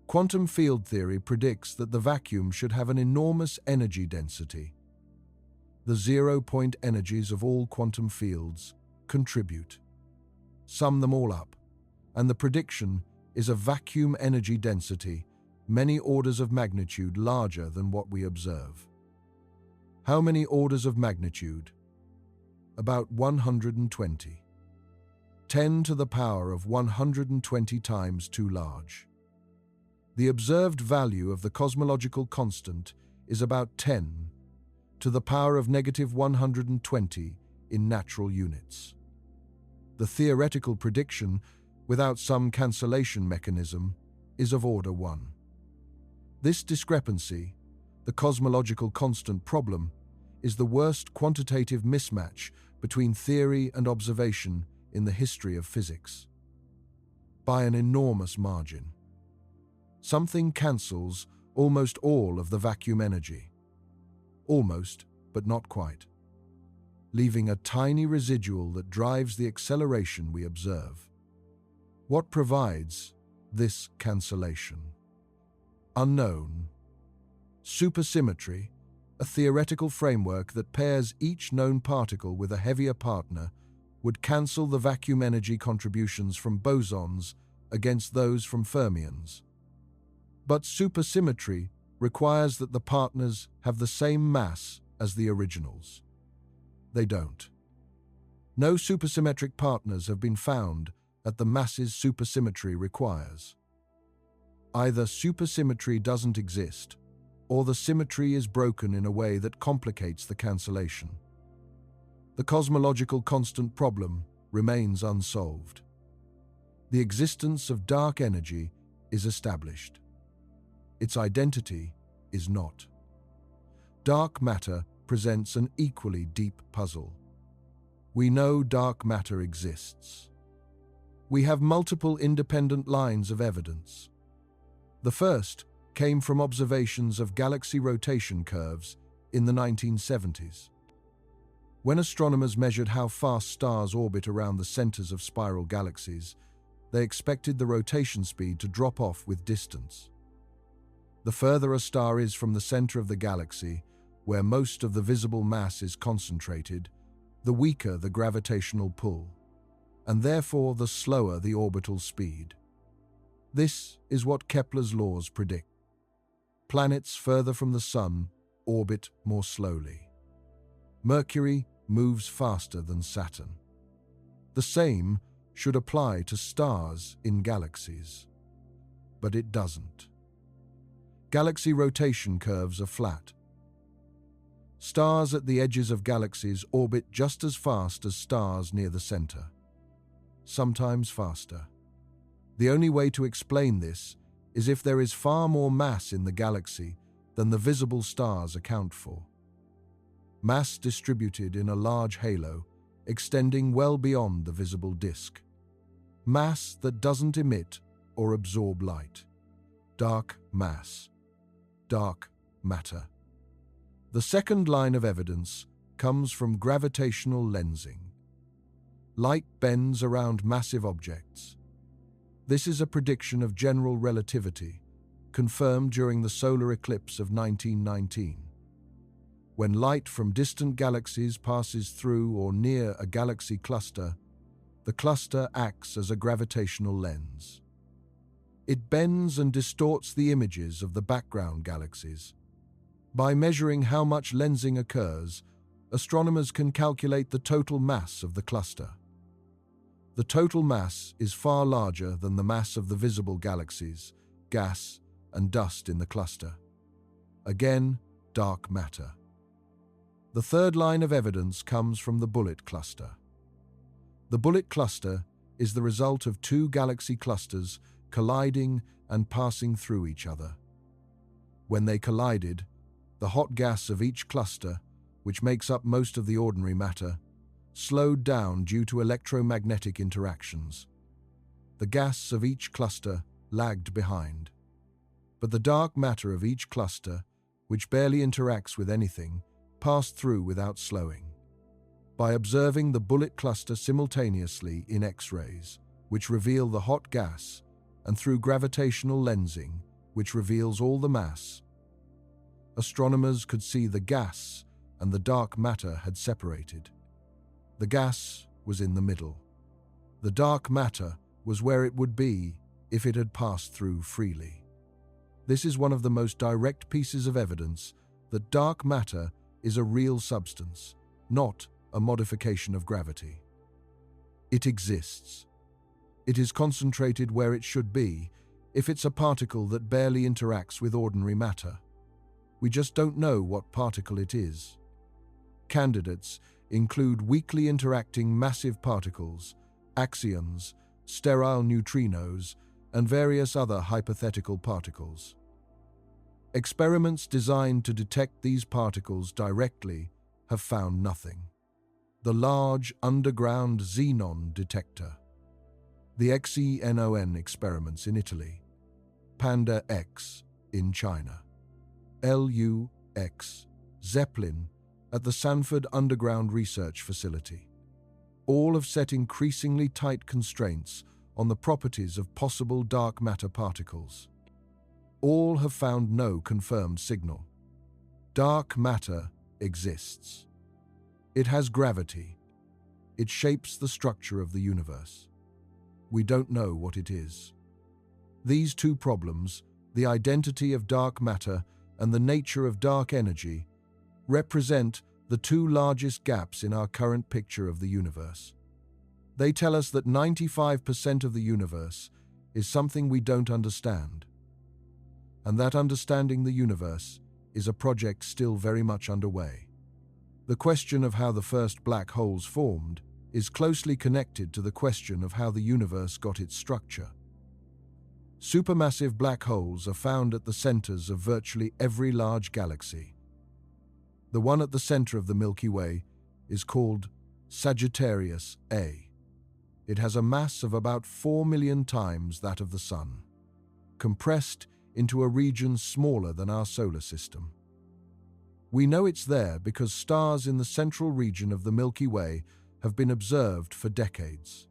Quantum field theory predicts that the vacuum should have an enormous energy density. The zero-point energies of all quantum fields contribute. Sum them all up, and the prediction is a vacuum energy density many orders of magnitude larger than what we observe. How many orders of magnitude? About 120. 10 to the power of 120 times too large. The observed value of the cosmological constant is about 10 to the power of negative 120 in natural units. The theoretical prediction, without some cancellation mechanism, is of order 1. This discrepancy, the cosmological constant problem, is the worst quantitative mismatch between theory and observation in the history of physics. By an enormous margin. Something cancels almost all of the vacuum energy. Almost, but not quite. Leaving a tiny residual that drives the acceleration we observe. What provides this cancellation? Unknown. Supersymmetry, a theoretical framework that pairs each known particle with a heavier partner, would cancel the vacuum energy contributions from bosons against those from fermions. But supersymmetry requires that the partners have the same mass as the originals. They don't. No supersymmetric partners have been found at the masses supersymmetry requires. Either supersymmetry doesn't exist, or the symmetry is broken in a way that complicates the cancellation. The cosmological constant problem remains unsolved. The existence of dark energy is established. Its identity is not. Dark matter presents an equally deep puzzle. We know dark matter exists. We have multiple independent lines of evidence. The first came from observations of galaxy rotation curves in the 1970s. When astronomers measured how fast stars orbit around the centers of spiral galaxies, they expected the rotation speed to drop off with distance. The further a star is from the center of the galaxy, where most of the visible mass is concentrated, the weaker the gravitational pull, and therefore the slower the orbital speed. This is what Kepler's laws predict. Planets further from the Sun orbit more slowly. Mercury moves faster than Saturn. The same should apply to stars in galaxies. But it doesn't. Galaxy rotation curves are flat. Stars at the edges of galaxies orbit just as fast as stars near the center. Sometimes faster. The only way to explain this is if there is far more mass in the galaxy than the visible stars account for. Mass distributed in a large halo, extending well beyond the visible disk. Mass that doesn't emit or absorb light. Dark mass. Dark matter. The second line of evidence comes from gravitational lensing. Light bends around massive objects. This is a prediction of general relativity, confirmed during the solar eclipse of 1919. When light from distant galaxies passes through or near a galaxy cluster, the cluster acts as a gravitational lens. It bends and distorts the images of the background galaxies. By measuring how much lensing occurs, astronomers can calculate the total mass of the cluster. The total mass is far larger than the mass of the visible galaxies, gas, and dust in the cluster. Again, dark matter. The third line of evidence comes from the bullet cluster. The bullet cluster is the result of two galaxy clusters colliding and passing through each other. When they collided, the hot gas of each cluster, which makes up most of the ordinary matter, slowed down due to electromagnetic interactions. The gas of each cluster lagged behind. But the dark matter of each cluster, which barely interacts with anything, passed through without slowing. By observing the bullet cluster simultaneously in X-rays, which reveal the hot gas, and through gravitational lensing, which reveals all the mass, astronomers could see the gas and the dark matter had separated. The gas was in the middle. The dark matter was where it would be if it had passed through freely. This is one of the most direct pieces of evidence that dark matter is a real substance, not a modification of gravity. It exists. It is concentrated where it should be if it's a particle that barely interacts with ordinary matter. We just don't know what particle it is. Candidates include weakly interacting massive particles, axions, sterile neutrinos, and various other hypothetical particles. Experiments designed to detect these particles directly have found nothing. The Large Underground Xenon Detector, the XENON experiments in Italy, Panda X in China, LUX, Zeppelin at the Sanford Underground Research Facility. All have set increasingly tight constraints on the properties of possible dark matter particles. All have found no confirmed signal. Dark matter exists. It has gravity. It shapes the structure of the universe. We don't know what it is. These two problems, the identity of dark matter and the nature of dark energy, represent the two largest gaps in our current picture of the universe. They tell us that 95% of the universe is something we don't understand, and that understanding the universe is a project still very much underway. The question of how the first black holes formed is closely connected to the question of how the universe got its structure. Supermassive black holes are found at the centers of virtually every large galaxy. The one at the center of the Milky Way is called Sagittarius A. It has a mass of about 4 million times that of the Sun, compressed into a region smaller than our solar system. We know it's there because stars in the central region of the Milky Way have been observed for decades.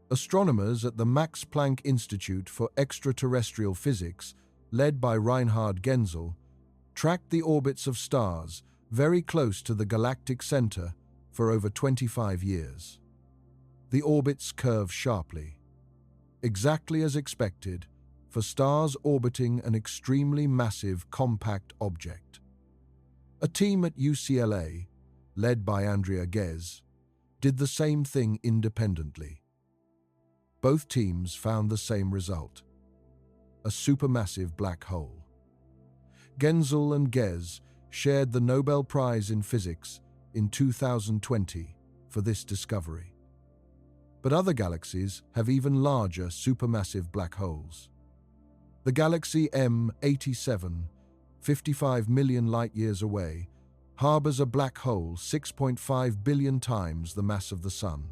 Astronomers at the Max Planck Institute for Extraterrestrial Physics, led by Reinhard Genzel, tracked the orbits of stars very close to the galactic center for over 25 years. The orbits curve sharply, exactly as expected for stars orbiting an extremely massive compact object. A team at UCLA, led by Andrea Ghez, did the same thing independently. Both teams found the same result: a supermassive black hole. Genzel and Ghez shared the Nobel Prize in Physics in 2020 for this discovery. But other galaxies have even larger supermassive black holes. The galaxy M87 55 million light-years away, harbors a black hole 6.5 billion times the mass of the Sun.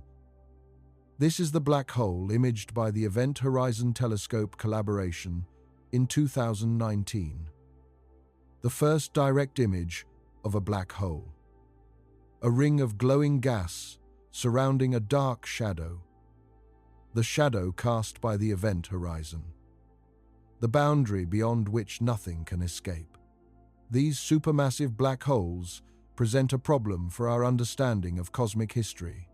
This is the black hole imaged by the Event Horizon Telescope collaboration in 2019. The first direct image of a black hole. A ring of glowing gas surrounding a dark shadow. The shadow cast by the event horizon. The boundary beyond which nothing can escape. These supermassive black holes present a problem for our understanding of cosmic history.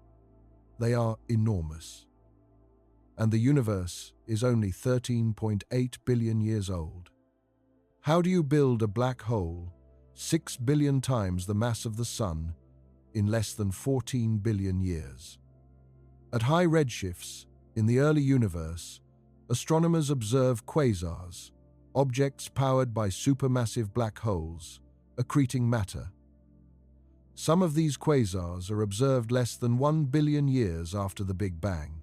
They are enormous. And the universe is only 13.8 billion years old. How do you build a black hole 6 billion times the mass of the Sun in less than 14 billion years? At high redshifts, in the early universe, astronomers observe quasars, objects powered by supermassive black holes, accreting matter. Some of these quasars are observed less than 1 billion years after the Big Bang.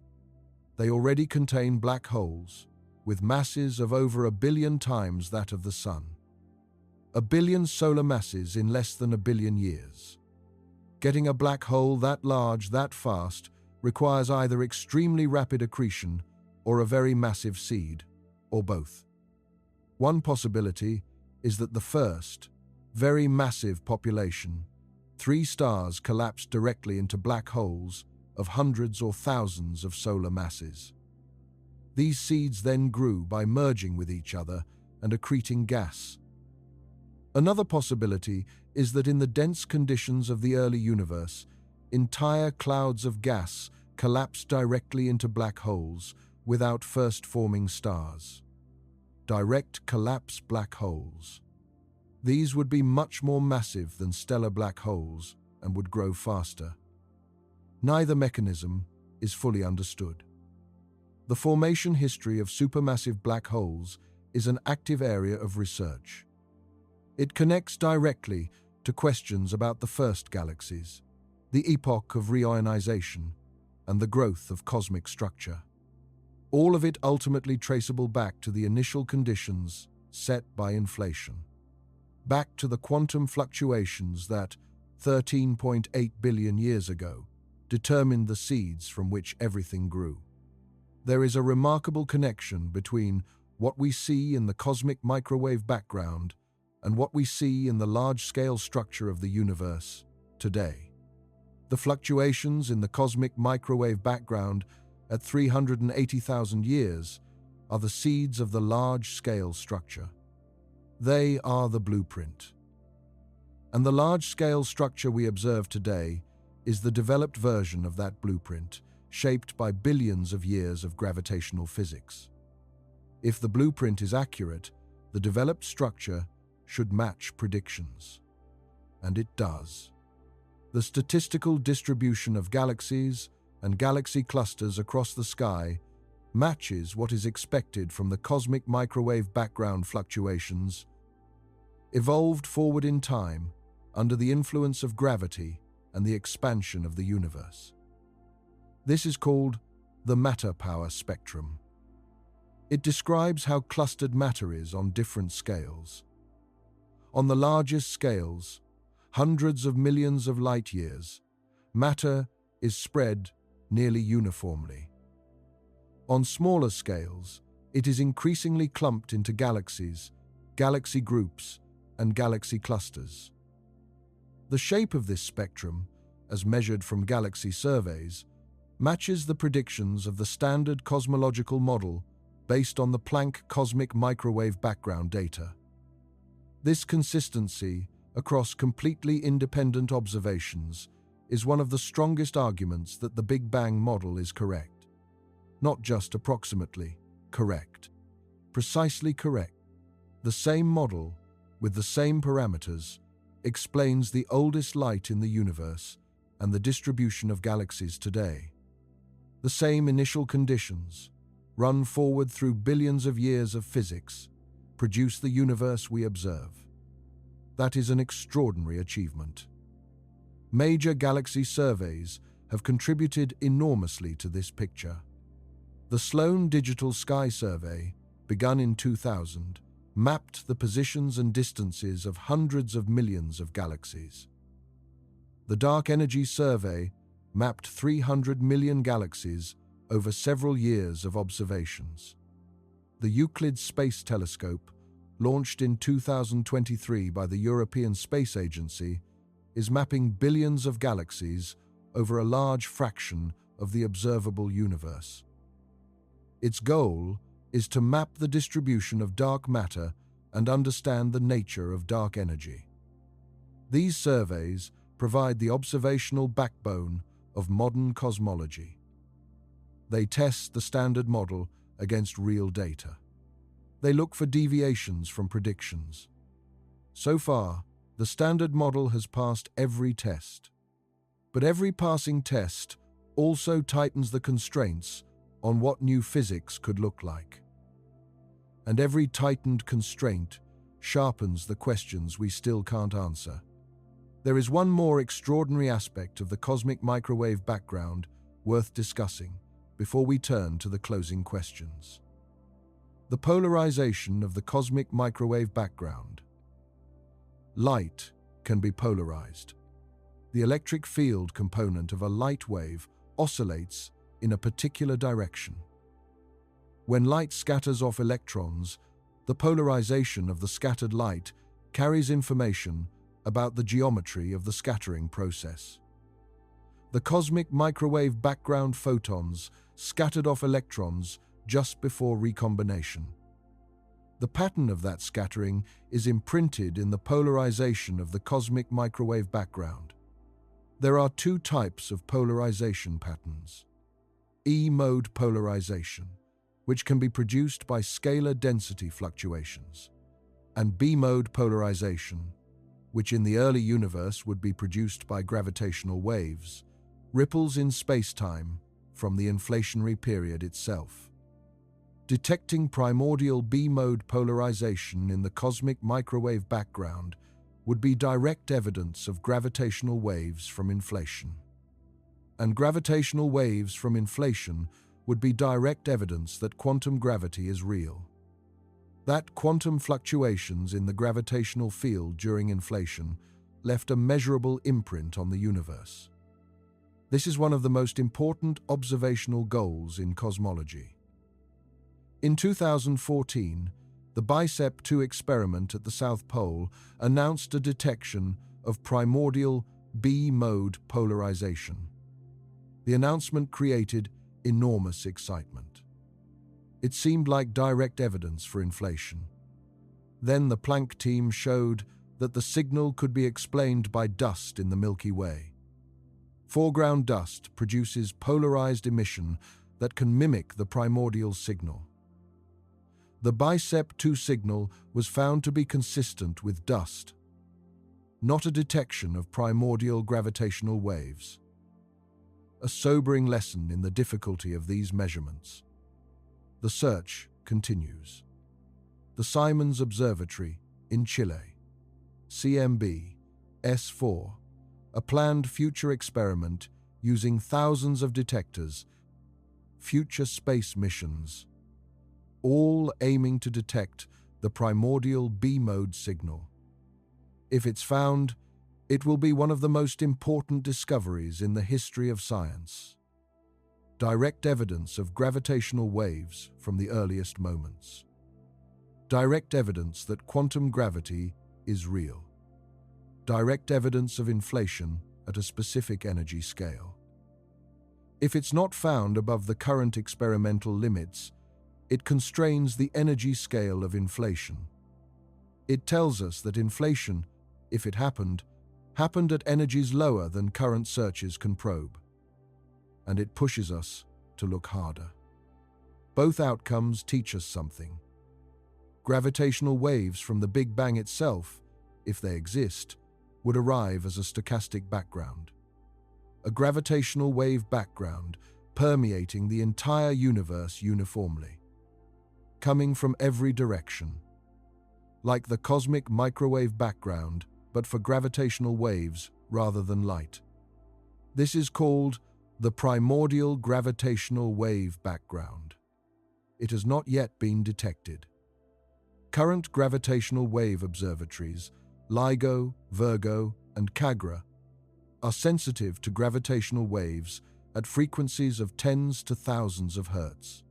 They already contain black holes, with masses of over 1 billion times that of the Sun. 1 billion solar masses in less than 1 billion years. Getting a black hole that large, that fast, requires either extremely rapid accretion or a very massive seed, or both. One possibility is that the first, very massive population, 3 stars collapsed directly into black holes of hundreds or thousands of solar masses. These seeds then grew by merging with each other and accreting gas. Another possibility is that in the dense conditions of the early universe, entire clouds of gas collapsed directly into black holes without first forming stars. Direct collapse black holes. These would be much more massive than stellar black holes and would grow faster. Neither mechanism is fully understood. The formation history of supermassive black holes is an active area of research. It connects directly to questions about the first galaxies, the epoch of reionization, and the growth of cosmic structure. All of it ultimately traceable back to the initial conditions set by inflation. Back to the quantum fluctuations that, 13.8 billion years ago, determined the seeds from which everything grew. There is a remarkable connection between what we see in the cosmic microwave background and what we see in the large-scale structure of the universe today. The fluctuations in the cosmic microwave background at 380,000 years are the seeds of the large-scale structure. They are the blueprint. And the large-scale structure we observe today is the developed version of that blueprint, shaped by billions of years of gravitational physics. If the blueprint is accurate, the developed structure should match predictions. And it does. The statistical distribution of galaxies and galaxy clusters across the sky matches what is expected from the cosmic microwave background fluctuations, evolved forward in time under the influence of gravity and the expansion of the universe. This is called the matter-power spectrum. It describes how clustered matter is on different scales. On the largest scales, hundreds of millions of light years, matter is spread nearly uniformly. On smaller scales, it is increasingly clumped into galaxies, galaxy groups, and galaxy clusters. The shape of this spectrum, as measured from galaxy surveys, matches the predictions of the standard cosmological model based on the Planck cosmic microwave background data. This consistency across completely independent observations is one of the strongest arguments that the Big Bang model is correct. Not just approximately correct, precisely correct. The same model, with the same parameters, explains the oldest light in the universe and the distribution of galaxies today. The same initial conditions, run forward through billions of years of physics, produce the universe we observe. That is an extraordinary achievement. Major galaxy surveys have contributed enormously to this picture. The Sloan Digital Sky Survey, begun in 2000, mapped the positions and distances of hundreds of millions of galaxies. The Dark Energy Survey mapped 300 million galaxies over several years of observations. The Euclid Space Telescope, launched in 2023 by the European Space Agency, is mapping billions of galaxies over a large fraction of the observable universe. Its goal is to map the distribution of dark matter and understand the nature of dark energy. These surveys provide the observational backbone of modern cosmology. They test the standard model against real data. They look for deviations from predictions. So far, the standard model has passed every test. But every passing test also tightens the constraints on what new physics could look like. And every tightened constraint sharpens the questions we still can't answer. There is one more extraordinary aspect of the cosmic microwave background worth discussing before we turn to the closing questions. The polarization of the cosmic microwave background. Light can be polarized. The electric field component of a light wave oscillates in a particular direction. When light scatters off electrons, the polarization of the scattered light carries information about the geometry of the scattering process. The cosmic microwave background photons scattered off electrons just before recombination. The pattern of that scattering is imprinted in the polarization of the cosmic microwave background. There are two types of polarization patterns. E-mode polarization, which can be produced by scalar density fluctuations, and B-mode polarization, which in the early universe would be produced by gravitational waves, ripples in space-time from the inflationary period itself. Detecting primordial B-mode polarization in the cosmic microwave background would be direct evidence of gravitational waves from inflation. And gravitational waves from inflation would be direct evidence that quantum gravity is real. That quantum fluctuations in the gravitational field during inflation left a measurable imprint on the universe. This is one of the most important observational goals in cosmology. In 2014, the BICEP-2 experiment at the South Pole announced a detection of primordial B-mode polarization. The announcement created enormous excitement. It seemed like direct evidence for inflation. Then the Planck team showed that the signal could be explained by dust in the Milky Way. Foreground dust produces polarized emission that can mimic the primordial signal. The BICEP-2 signal was found to be consistent with dust, not a detection of primordial gravitational waves. A sobering lesson in the difficulty of these measurements. The search continues. The Simons Observatory in Chile, CMB S4, a planned future experiment using thousands of detectors, future space missions, all aiming to detect the primordial B-mode signal. If it's found, it will be one of the most important discoveries in the history of science. Direct evidence of gravitational waves from the earliest moments. Direct evidence that quantum gravity is real. Direct evidence of inflation at a specific energy scale. If it's not found above the current experimental limits, it constrains the energy scale of inflation. It tells us that inflation, if it happened at energies lower than current searches can probe. And it pushes us to look harder. Both outcomes teach us something. Gravitational waves from the Big Bang itself, if they exist, would arrive as a stochastic background. A gravitational wave background permeating the entire universe uniformly. Coming from every direction. Like the cosmic microwave background, but for gravitational waves rather than light. This is called the primordial gravitational wave background. It has not yet been detected. Current gravitational wave observatories, LIGO, Virgo, and CAGRA, are sensitive to gravitational waves at frequencies of tens to thousands of hertz.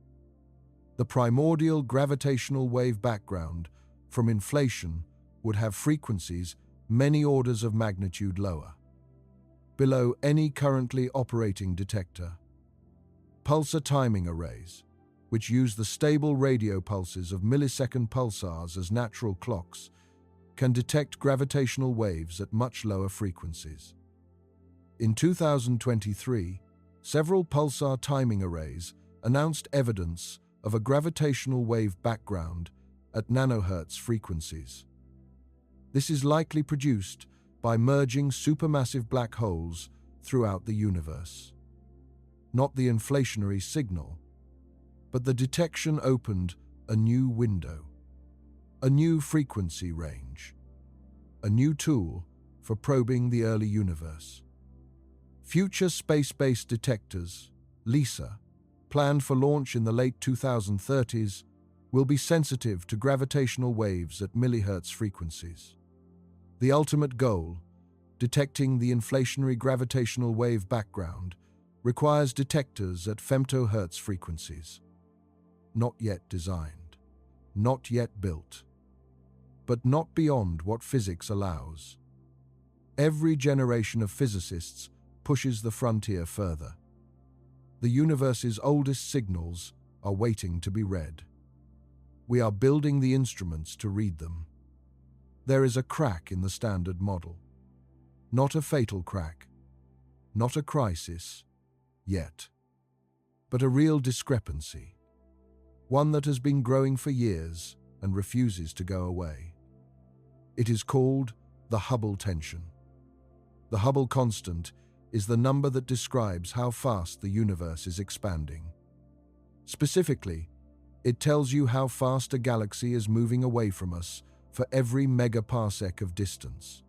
The primordial gravitational wave background from inflation would have frequencies many orders of magnitude lower, below any currently operating detector. Pulsar timing arrays, which use the stable radio pulses of millisecond pulsars as natural clocks, can detect gravitational waves at much lower frequencies. In 2023, several pulsar timing arrays announced evidence of a gravitational wave background at nanohertz frequencies. This is likely produced by merging supermassive black holes throughout the universe. Not the inflationary signal, but the detection opened a new window, a new frequency range, a new tool for probing the early universe. Future space-based detectors, LISA, planned for launch in the late 2030s, will be sensitive to gravitational waves at millihertz frequencies. The ultimate goal, detecting the inflationary gravitational wave background, requires detectors at femtohertz frequencies. Not yet designed, not yet built, but not beyond what physics allows. Every generation of physicists pushes the frontier further. The universe's oldest signals are waiting to be read. We are building the instruments to read them. There is a crack in the standard model. Not a fatal crack, not a crisis, yet, but a real discrepancy, one that has been growing for years and refuses to go away. It is called the Hubble tension. The Hubble constant is the number that describes how fast the universe is expanding. Specifically, it tells you how fast a galaxy is moving away from us for every megaparsec of distance.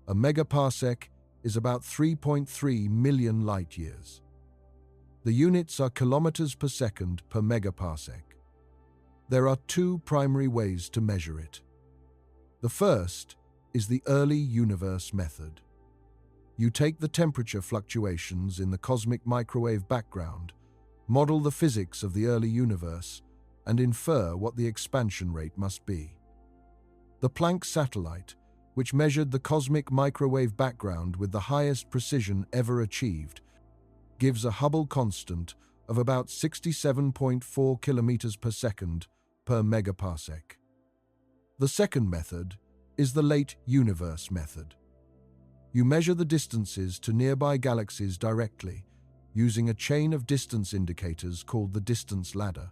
A megaparsec is about 3.3 million light-years. The units are kilometers per second per megaparsec. There are two primary ways to measure it. The first is the early universe method. You take the temperature fluctuations in the cosmic microwave background, model the physics of the early universe, and infer what the expansion rate must be. The Planck satellite, which measured the cosmic microwave background with the highest precision ever achieved, gives a Hubble constant of about 67.4 kilometers per second per megaparsec. The second method is the late universe method. You measure the distances to nearby galaxies directly using a chain of distance indicators called the distance ladder.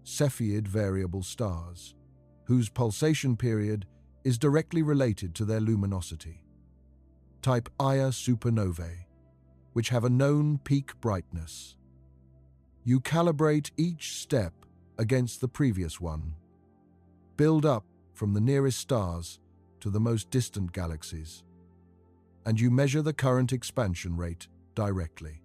Cepheid variable stars, whose pulsation period is directly related to their luminosity. Type Ia supernovae, which have a known peak brightness. You calibrate each step against the previous one. Build up from the nearest stars to the most distant galaxies, and you measure the current expansion rate directly.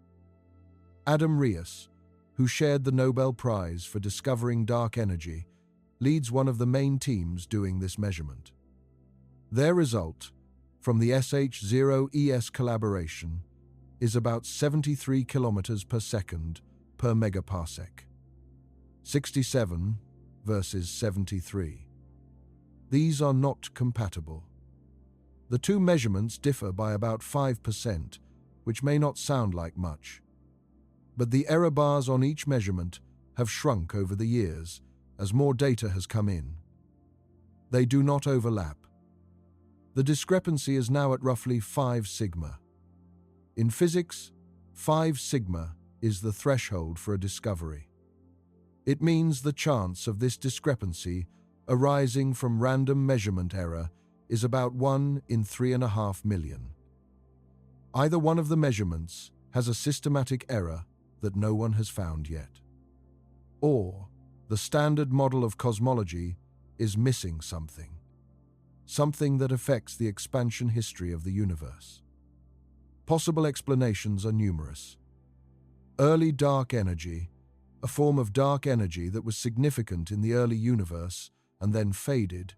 Adam Riess, who shared the Nobel Prize for discovering dark energy, leads one of the main teams doing this measurement. Their result, from the SH0ES collaboration, is about 73 kilometers per second per megaparsec. 67 versus 73. These are not compatible. The two measurements differ by about 5%, which may not sound like much. But the error bars on each measurement have shrunk over the years as more data has come in. They do not overlap. The discrepancy is now at roughly 5 sigma. In physics, 5 sigma is the threshold for a discovery. It means the chance of this discrepancy arising from random measurement error is about 1 in 3.5 million. Either one of the measurements has a systematic error that no one has found yet, or the standard model of cosmology is missing something that affects the expansion history of the universe. Possible explanations are numerous. Early dark energy, a form of dark energy that was significant in the early universe, and then faded,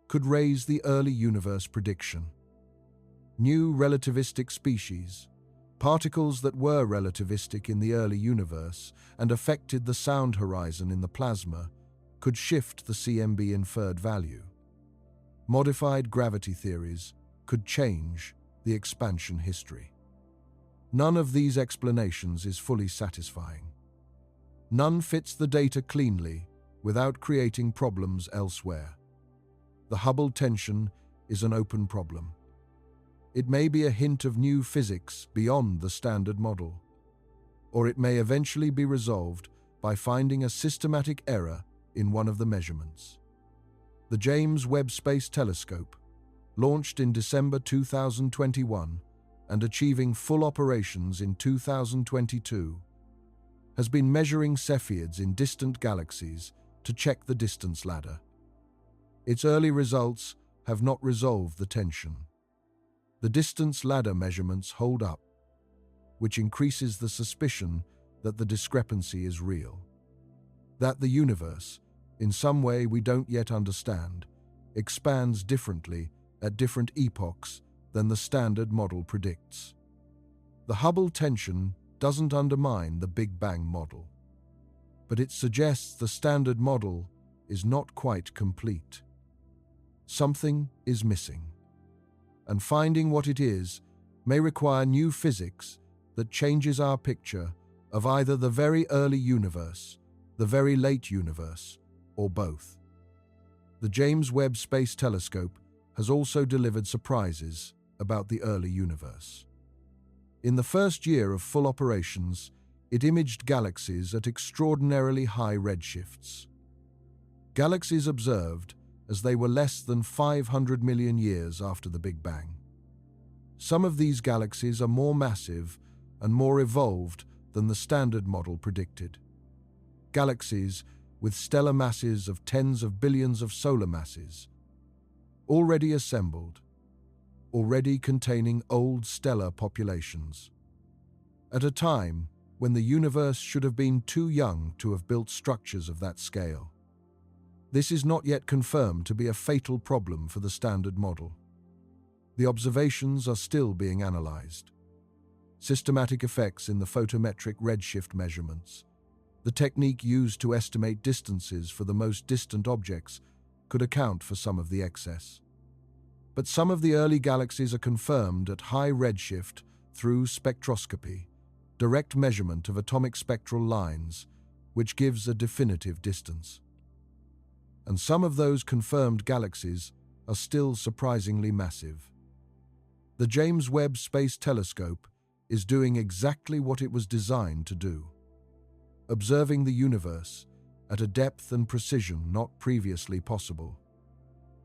could raise the early universe prediction. New relativistic species, particles that were relativistic in the early universe and affected the sound horizon in the plasma, could shift the CMB inferred value. Modified gravity theories could change the expansion history. None of these explanations is fully satisfying. None fits the data cleanly without creating problems elsewhere. The Hubble tension is an open problem. It may be a hint of new physics beyond the standard model, or it may eventually be resolved by finding a systematic error in one of the measurements. The James Webb Space Telescope, launched in December 2021 and achieving full operations in 2022, has been measuring Cepheids in distant galaxies to check the distance ladder. Its early results have not resolved the tension. The distance ladder measurements hold up, which increases the suspicion that the discrepancy is real. That the universe, in some way we don't yet understand, expands differently at different epochs than the standard model predicts. The Hubble tension doesn't undermine the Big Bang model, but it suggests the standard model is not quite complete. Something is missing, and finding what it is may require new physics that changes our picture of either the very early universe, the very late universe, or both. The James Webb Space Telescope has also delivered surprises about the early universe. In the first year of full operations, it imaged galaxies at extraordinarily high redshifts. Galaxies observed as they were less than 500 million years after the Big Bang. Some of these galaxies are more massive and more evolved than the standard model predicted. Galaxies with stellar masses of tens of billions of solar masses, already assembled, already containing old stellar populations. At a time when the universe should have been too young to have built structures of that scale. This is not yet confirmed to be a fatal problem for the standard model. The observations are still being analyzed. Systematic effects in the photometric redshift measurements, the technique used to estimate distances for the most distant objects, could account for some of the excess. But some of the early galaxies are confirmed at high redshift through spectroscopy, direct measurement of atomic spectral lines, which gives a definitive distance. And some of those confirmed galaxies are still surprisingly massive. The James Webb Space Telescope is doing exactly what it was designed to do, observing the universe at a depth and precision not previously possible.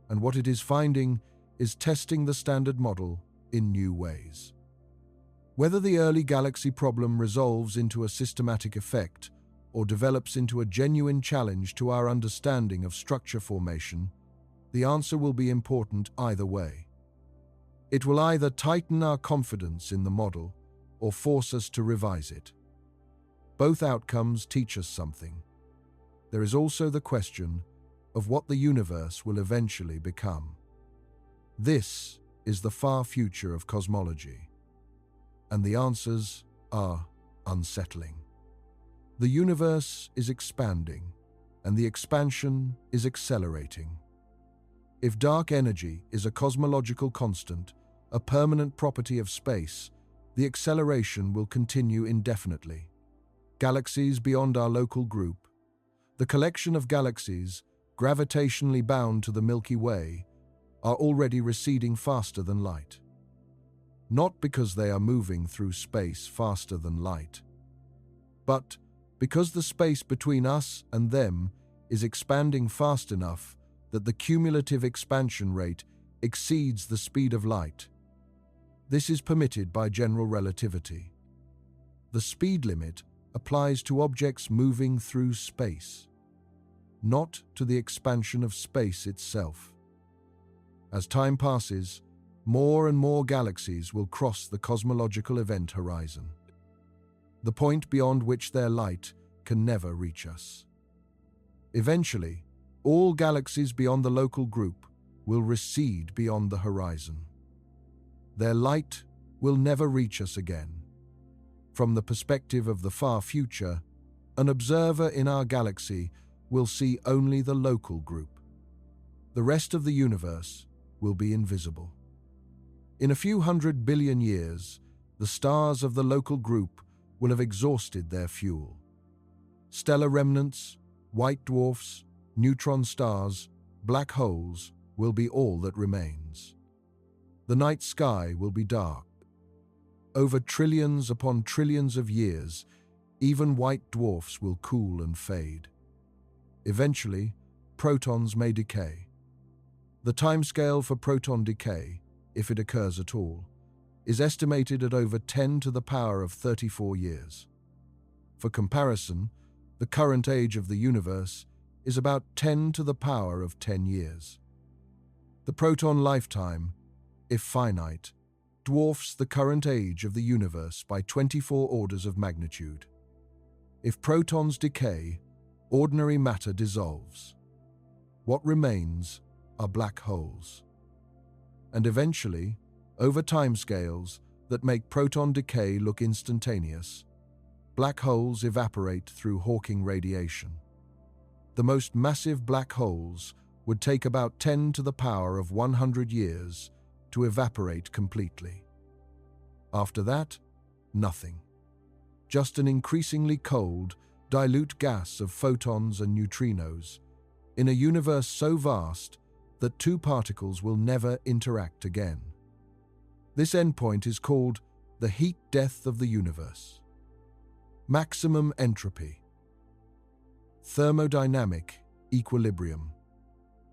And what it is finding is testing the standard model in new ways. Whether the early galaxy problem resolves into a systematic effect or develops into a genuine challenge to our understanding of structure formation, the answer will be important either way. It will either tighten our confidence in the model or force us to revise it. Both outcomes teach us something. There is also the question of what the universe will eventually become. This is the far future of cosmology, and the answers are unsettling. The universe is expanding, and the expansion is accelerating. If dark energy is a cosmological constant, a permanent property of space, the acceleration will continue indefinitely. Galaxies beyond our local group, the collection of galaxies gravitationally bound to the Milky Way, are already receding faster than light. Not because they are moving through space faster than light, but because the space between us and them is expanding fast enough that the cumulative expansion rate exceeds the speed of light. This is permitted by general relativity. The speed limit applies to objects moving through space, not to the expansion of space itself. As time passes, more and more galaxies will cross the cosmological event horizon, the point beyond which their light can never reach us. Eventually, All galaxies beyond the local group will recede beyond the horizon. Their light will never reach us again. From the perspective of the far future, an observer in our galaxy will see only the local group. The rest of the universe will be invisible. In a few 100 billion years, the stars of the local group will have exhausted their fuel. Stellar remnants, white dwarfs, neutron stars, black holes will be all that remains. The night sky will be dark. Over trillions upon trillions of years, even white dwarfs will cool and fade. Eventually, protons may decay. The timescale for proton decay, if it occurs at all, is estimated at over 10 to the power of 34 years. For comparison, the current age of the universe is about 10 to the power of 10 years. The proton lifetime, if finite, dwarfs the current age of the universe by 24 orders of magnitude. If protons decay, ordinary matter dissolves. What remains are black holes. And eventually, over timescales that make proton decay look instantaneous, black holes evaporate through Hawking radiation. The most massive black holes would take about 10 to the power of 100 years to evaporate completely. After that, nothing. Just an increasingly cold, dilute gas of photons and neutrinos in a universe so vast that two particles will never interact again. This endpoint is called the heat death of the universe. Maximum entropy. Thermodynamic equilibrium.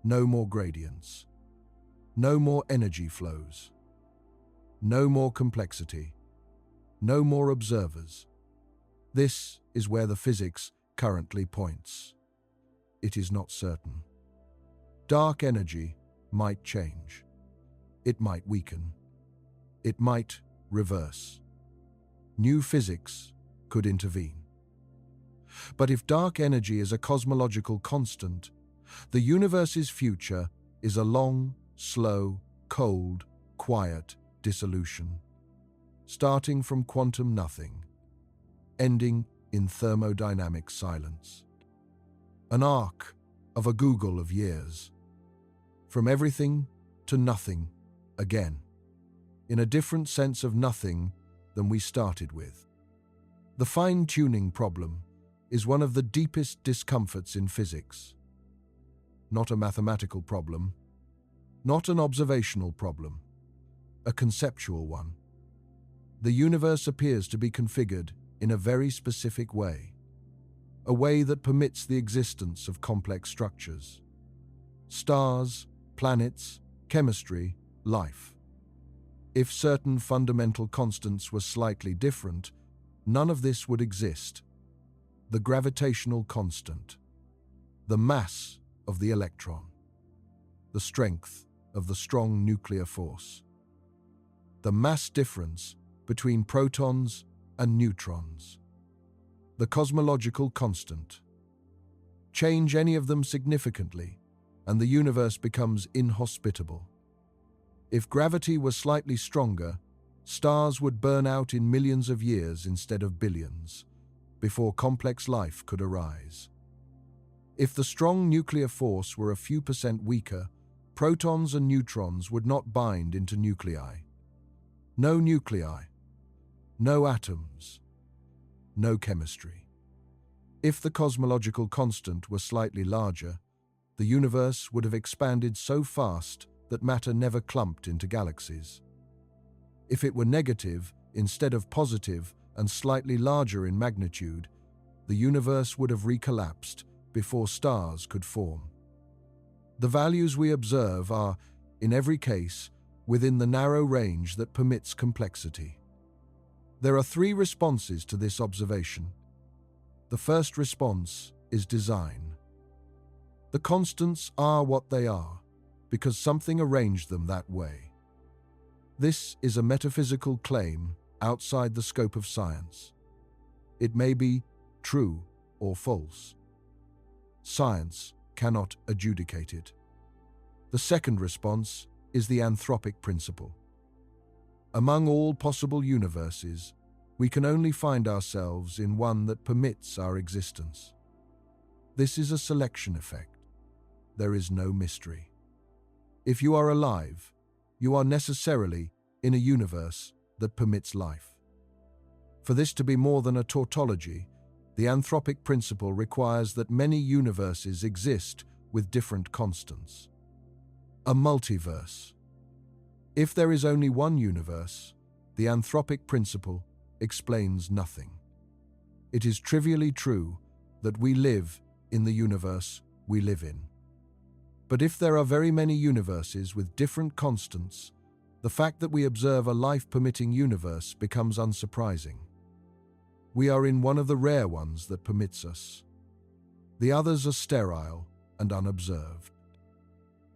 No more gradients. No more energy flows. No more complexity. No more observers. This is where the physics currently points. It is not certain. Dark energy might change. It might weaken. It might reverse. New physics could intervene. But if dark energy is a cosmological constant, the universe's future is a long, slow, cold, quiet dissolution, starting from quantum nothing, ending in thermodynamic silence. An arc of a Google of years, from everything to nothing again, in a different sense of nothing than we started with. The fine-tuning problem is one of the deepest discomforts in physics. Not a mathematical problem, not an observational problem, a conceptual one. The universe appears to be configured in a very specific way, a way that permits the existence of complex structures. Stars, planets, chemistry, life. If certain fundamental constants were slightly different, none of this would exist. The gravitational constant, the mass of the electron, the strength of the strong nuclear force, the mass difference between protons and neutrons, the cosmological constant. Change any of them significantly, and the universe becomes inhospitable. If gravity were slightly stronger, stars would burn out in millions of years instead of billions, before complex life could arise. If the strong nuclear force were a few percent weaker, protons and neutrons would not bind into nuclei. No nuclei, no atoms, no chemistry. If the cosmological constant were slightly larger, the universe would have expanded so fast that matter never clumped into galaxies. If it were negative instead of positive and slightly larger in magnitude, the universe would have recollapsed before stars could form. The values we observe are, in every case, within the narrow range that permits complexity. There are three responses to this observation. The first response is design. The constants are what they are because something arranged them that way. This is a metaphysical claim outside the scope of science. It may be true or false. Science cannot adjudicate it. The second response is the anthropic principle. Among all possible universes, we can only find ourselves in one that permits our existence. This is a selection effect. There is no mystery. If you are alive, you are necessarily in a universe that permits life. For this to be more than a tautology, the anthropic principle requires that many universes exist with different constants. A multiverse. If there is only one universe, the anthropic principle explains nothing. It is trivially true that we live in the universe we live in. But if there are very many universes with different constants, the fact that we observe a life-permitting universe becomes unsurprising. We are in one of the rare ones that permits us. The others are sterile and unobserved.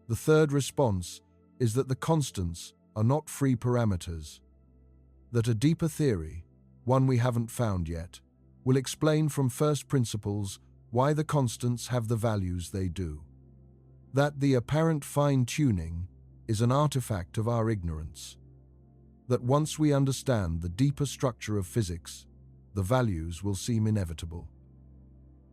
The third response is that the constants are not free parameters, that a deeper theory, one we haven't found yet, will explain from first principles why the constants have the values they do. That the apparent fine-tuning is an artifact of our ignorance. That once we understand the deeper structure of physics, the values will seem inevitable.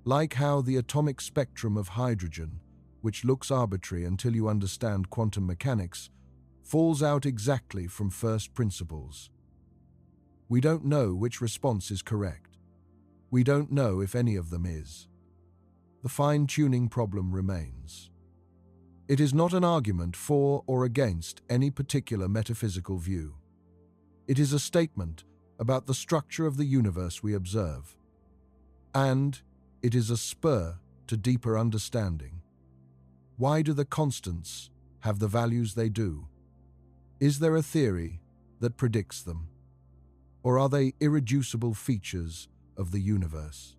Like how the atomic spectrum of hydrogen, which looks arbitrary until you understand quantum mechanics, falls out exactly from first principles. We don't know which response is correct. We don't know if any of them is. The fine-tuning problem remains. It is not an argument for or against any particular metaphysical view. It is a statement about the structure of the universe we observe. And it is a spur to deeper understanding. Why do the constants have the values they do? Is there a theory that predicts them? Or are they irreducible features of the universe?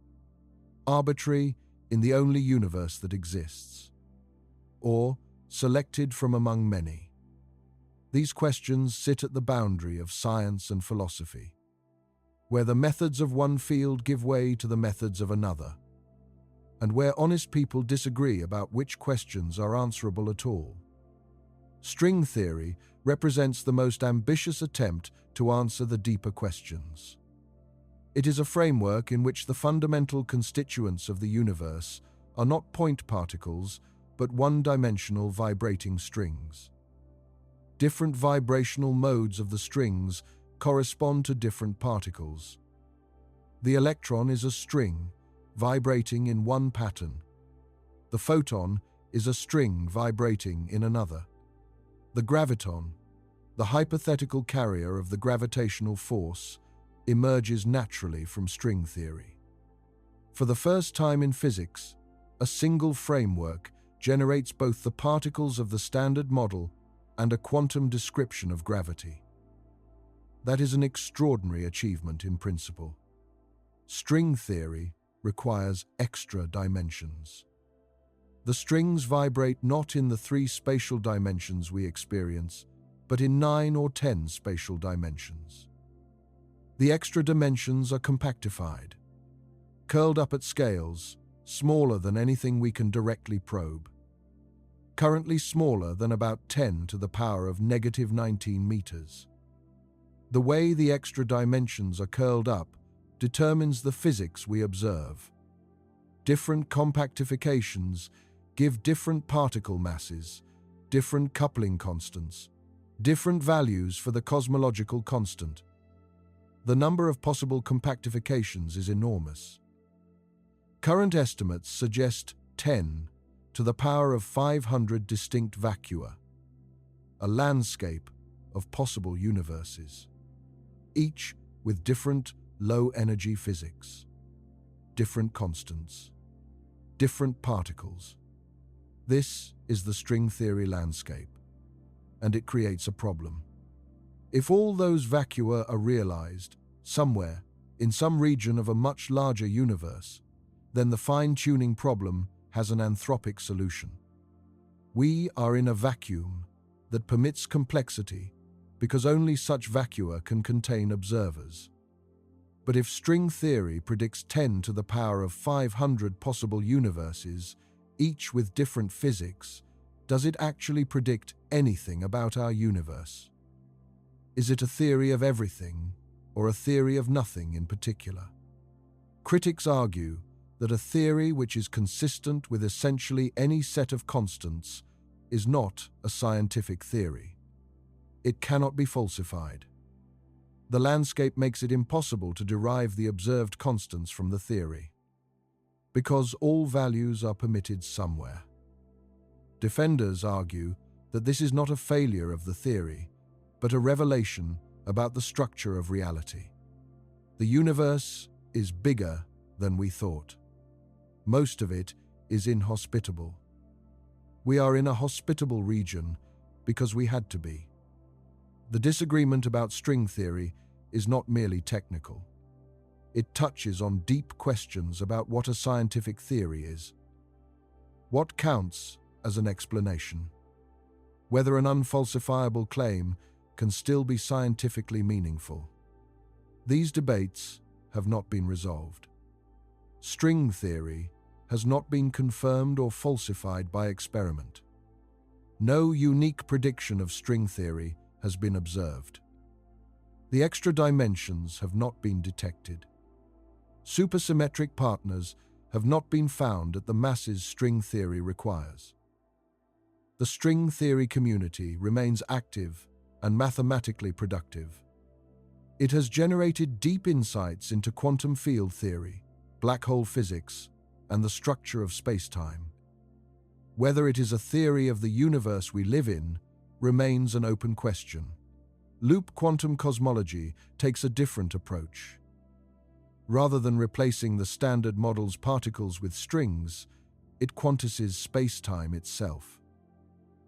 Arbitrary in the only universe that exists? Or selected from among many? These questions sit at the boundary of science and philosophy, where the methods of one field give way to the methods of another, and where honest people disagree about which questions are answerable at all. String theory represents the most ambitious attempt to answer the deeper questions. It is a framework in which the fundamental constituents of the universe are not point particles, but one-dimensional vibrating strings. Different vibrational modes of the strings correspond to different particles. The electron is a string, vibrating in one pattern. The photon is a string vibrating in another. The graviton, the hypothetical carrier of the gravitational force, emerges naturally from string theory. For the first time in physics, a single framework generates both the particles of the standard model and a quantum description of gravity. That is an extraordinary achievement in principle. String theory requires extra dimensions. The strings vibrate not in the 3 spatial dimensions we experience, but in 9 or 10 spatial dimensions. The extra dimensions are compactified, curled up at scales smaller than anything we can directly probe, currently smaller than about 10 to the power of -19 meters. The way the extra dimensions are curled up determines the physics we observe. Different compactifications give different particle masses, different coupling constants, different values for the cosmological constant. The number of possible compactifications is enormous. Current estimates suggest 10 to the power of 500 distinct vacua, a landscape of possible universes, each with different low-energy physics, different constants, different particles. This is the string theory landscape, and it creates a problem. If all those vacua are realized somewhere in some region of a much larger universe, then the fine-tuning problem has an anthropic solution. We are in a vacuum that permits complexity because only such vacua can contain observers. But if string theory predicts 10 to the power of 500 possible universes, each with different physics, does it actually predict anything about our universe? Is it a theory of everything, or a theory of nothing in particular? Critics argue that a theory which is consistent with essentially any set of constants is not a scientific theory. It cannot be falsified. The landscape makes it impossible to derive the observed constants from the theory, because all values are permitted somewhere. Defenders argue that this is not a failure of the theory, but a revelation about the structure of reality. The universe is bigger than we thought. Most of it is inhospitable. We are in a hospitable region because we had to be. The disagreement about string theory is not merely technical. It touches on deep questions about what a scientific theory is. What counts as an explanation? Whether an unfalsifiable claim can still be scientifically meaningful. These debates have not been resolved. String theory has not been confirmed or falsified by experiment. No unique prediction of string theory has been observed. The extra dimensions have not been detected. Supersymmetric partners have not been found at the masses string theory requires. The string theory community remains active and mathematically productive. It has generated deep insights into quantum field theory, black hole physics, and the structure of space-time. Whether it is a theory of the universe we live in remains an open question. Loop quantum cosmology takes a different approach. Rather than replacing the standard model's particles with strings, it quantizes space-time itself.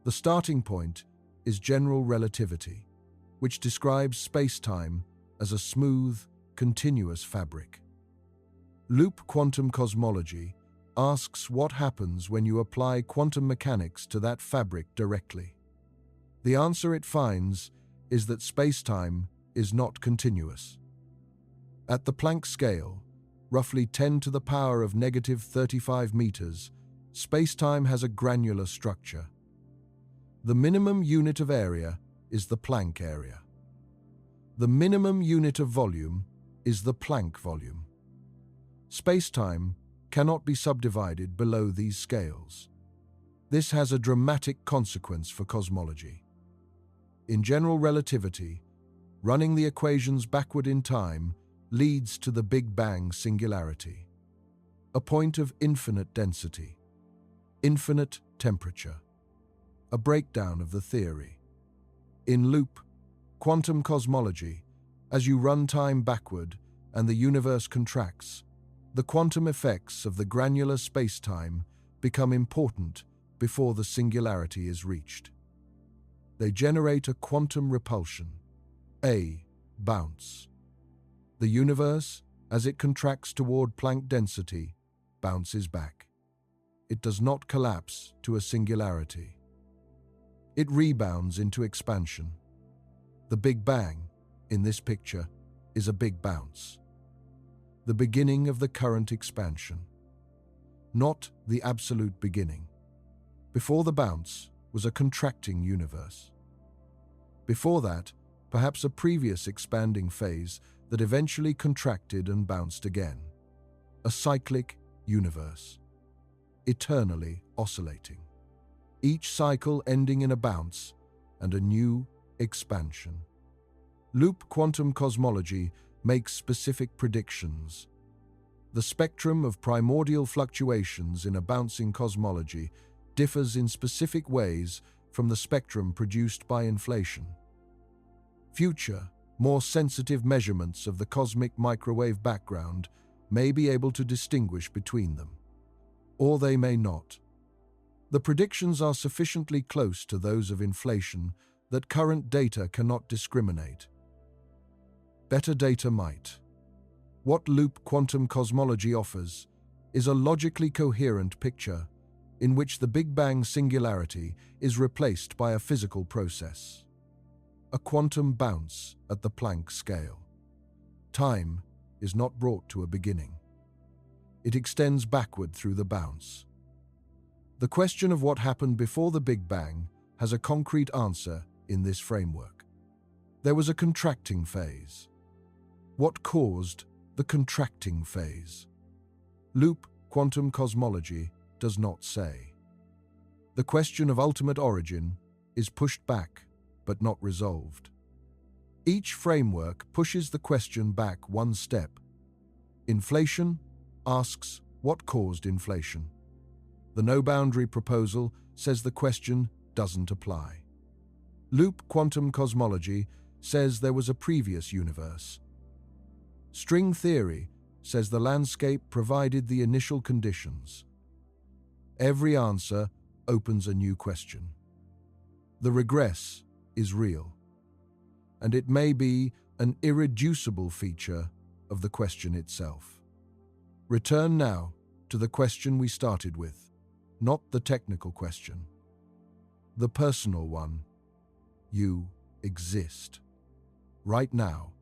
The starting point is general relativity, which describes space-time as a smooth, continuous fabric. Loop quantum cosmology asks what happens when you apply quantum mechanics to that fabric directly. The answer it finds is that space-time is not continuous. At the Planck scale, roughly 10 to the power of negative 35 meters, space-time has a granular structure. The minimum unit of area is the Planck area. The minimum unit of volume is the Planck volume. Space-time cannot be subdivided below these scales. This has a dramatic consequence for cosmology. In general relativity, running the equations backward in time leads to the Big Bang singularity, a point of infinite density, infinite temperature, a breakdown of the theory. In loop quantum cosmology, as you run time backward and the universe contracts, the quantum effects of the granular space-time become important before the singularity is reached. They generate a quantum repulsion, a bounce. The universe, as it contracts toward Planck density, bounces back. It does not collapse to a singularity. It rebounds into expansion. The Big Bang, in this picture, is a big bounce. The beginning of the current expansion, not the absolute beginning. Before the bounce was a contracting universe. Before that, perhaps a previous expanding phase that eventually contracted and bounced again. A cyclic universe, eternally oscillating. Each cycle ending in a bounce and a new expansion. Loop quantum cosmology makes specific predictions. The spectrum of primordial fluctuations in a bouncing cosmology differs in specific ways from the spectrum produced by inflation. Future, more sensitive measurements of the cosmic microwave background may be able to distinguish between them, or they may not. The predictions are sufficiently close to those of inflation that current data cannot discriminate. Better data might. What loop quantum cosmology offers is a logically coherent picture in which the Big Bang singularity is replaced by a physical process. A quantum bounce at the Planck scale. Time is not brought to a beginning. It extends backward through the bounce. The question of what happened before the Big Bang has a concrete answer in this framework. There was a contracting phase. What caused the contracting phase? Loop quantum cosmology does not say. The question of ultimate origin is pushed back, but not resolved. Each framework pushes the question back one step. Inflation asks what caused inflation. The no-boundary proposal says the question doesn't apply. Loop quantum cosmology says there was a previous universe. String theory says the landscape provided the initial conditions. Every answer opens a new question. The regress is real, and it may be an irreducible feature of the question itself. Return now to the question we started with, not the technical question, the personal one. You exist. Right now,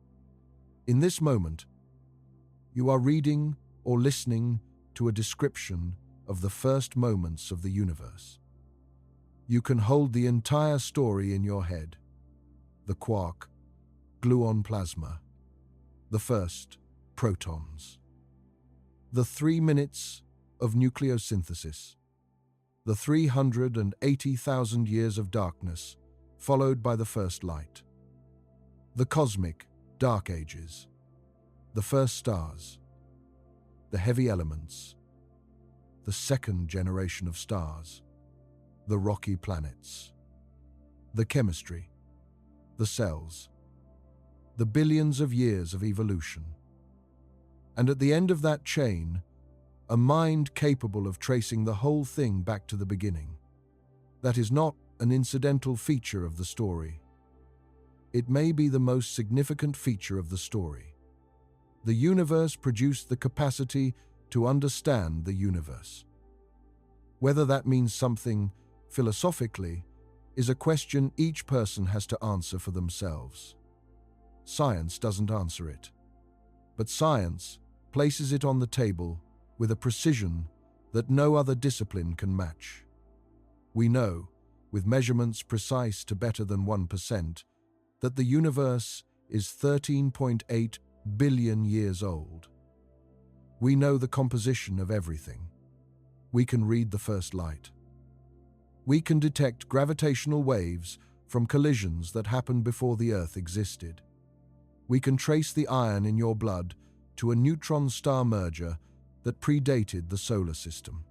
in this moment, you are reading or listening to a description of the first moments of the universe. You can hold the entire story in your head. The quark, gluon plasma, the first protons, the 3 minutes of nucleosynthesis, the 380,000 years of darkness, followed by the first light, the cosmic dark ages, the first stars, the heavy elements, the second generation of stars, the rocky planets, the chemistry, the cells, the billions of years of evolution. And at the end of that chain, a mind capable of tracing the whole thing back to the beginning. That is not an incidental feature of the story. It may be the most significant feature of the story. The universe produced the capacity to understand the universe. Whether that means something philosophically is a question each person has to answer for themselves. Science doesn't answer it, but science places it on the table with a precision that no other discipline can match. We know, with measurements precise to better than 1%, that the universe is 13.8 billion years old. We know the composition of everything. We can read the first light. We can detect gravitational waves from collisions that happened before the Earth existed. We can trace the iron in your blood to a neutron star merger that predated the solar system.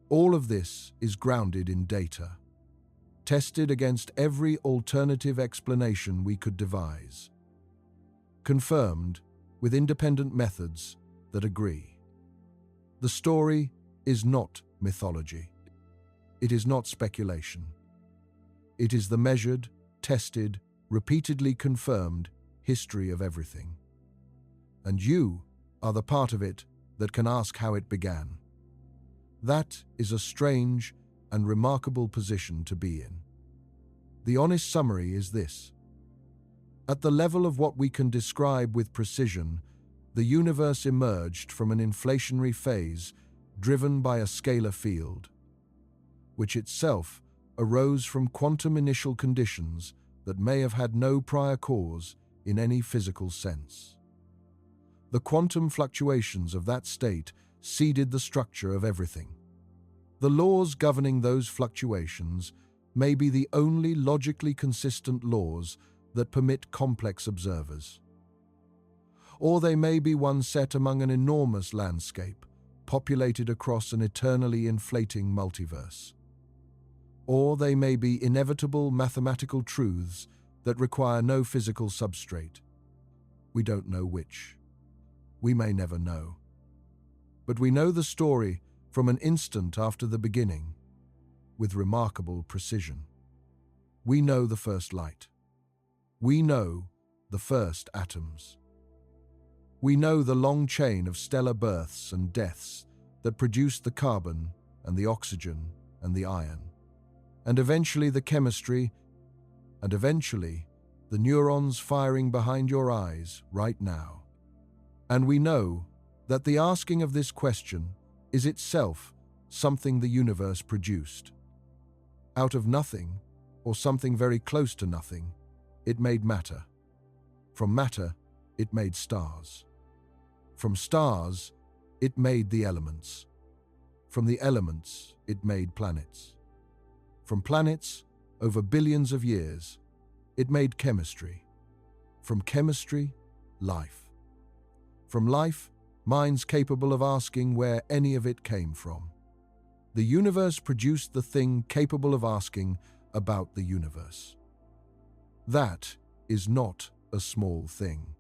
All of this is grounded in data, tested against every alternative explanation we could devise, confirmed with independent methods that agree. The story is not mythology. It is not speculation. It is the measured, tested, repeatedly confirmed history of everything. And you are the part of it that can ask how it began. That is a strange and remarkable position to be in. The honest summary is this. At the level of what we can describe with precision, the universe emerged from an inflationary phase driven by a scalar field, which itself arose from quantum initial conditions that may have had no prior cause in any physical sense. The quantum fluctuations of that state seeded the structure of everything. The laws governing those fluctuations may be the only logically consistent laws that permit complex observers. Or they may be one set among an enormous landscape, populated across an eternally inflating multiverse. Or they may be inevitable mathematical truths that require no physical substrate. We don't know which. We may never know. But we know the story from an instant after the beginning, with remarkable precision. We know the first light. We know the first atoms. We know the long chain of stellar births and deaths that produced the carbon and the oxygen and the iron, and eventually the chemistry, and eventually the neurons firing behind your eyes right now. And we know that the asking of this question is itself something the universe produced. Out of nothing, or something very close to nothing, it made matter. From matter, it made stars. From stars, it made the elements. From the elements, it made planets. From planets, over billions of years, it made chemistry. From chemistry, life. From life, minds capable of asking where any of it came from. The universe produced the thing capable of asking about the universe. That is not a small thing.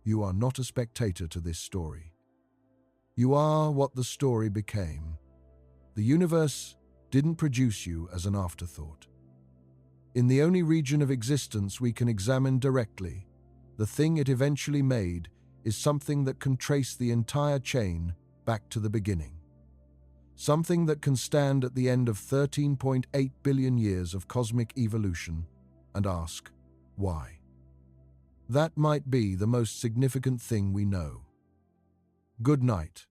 You are not a spectator to this story. You are what the story became. The universe didn't produce you as an afterthought. In the only region of existence we can examine directly, the thing it eventually made is something that can trace the entire chain back to the beginning. Something that can stand at the end of 13.8 billion years of cosmic evolution and ask, why? That might be the most significant thing we know. Good night.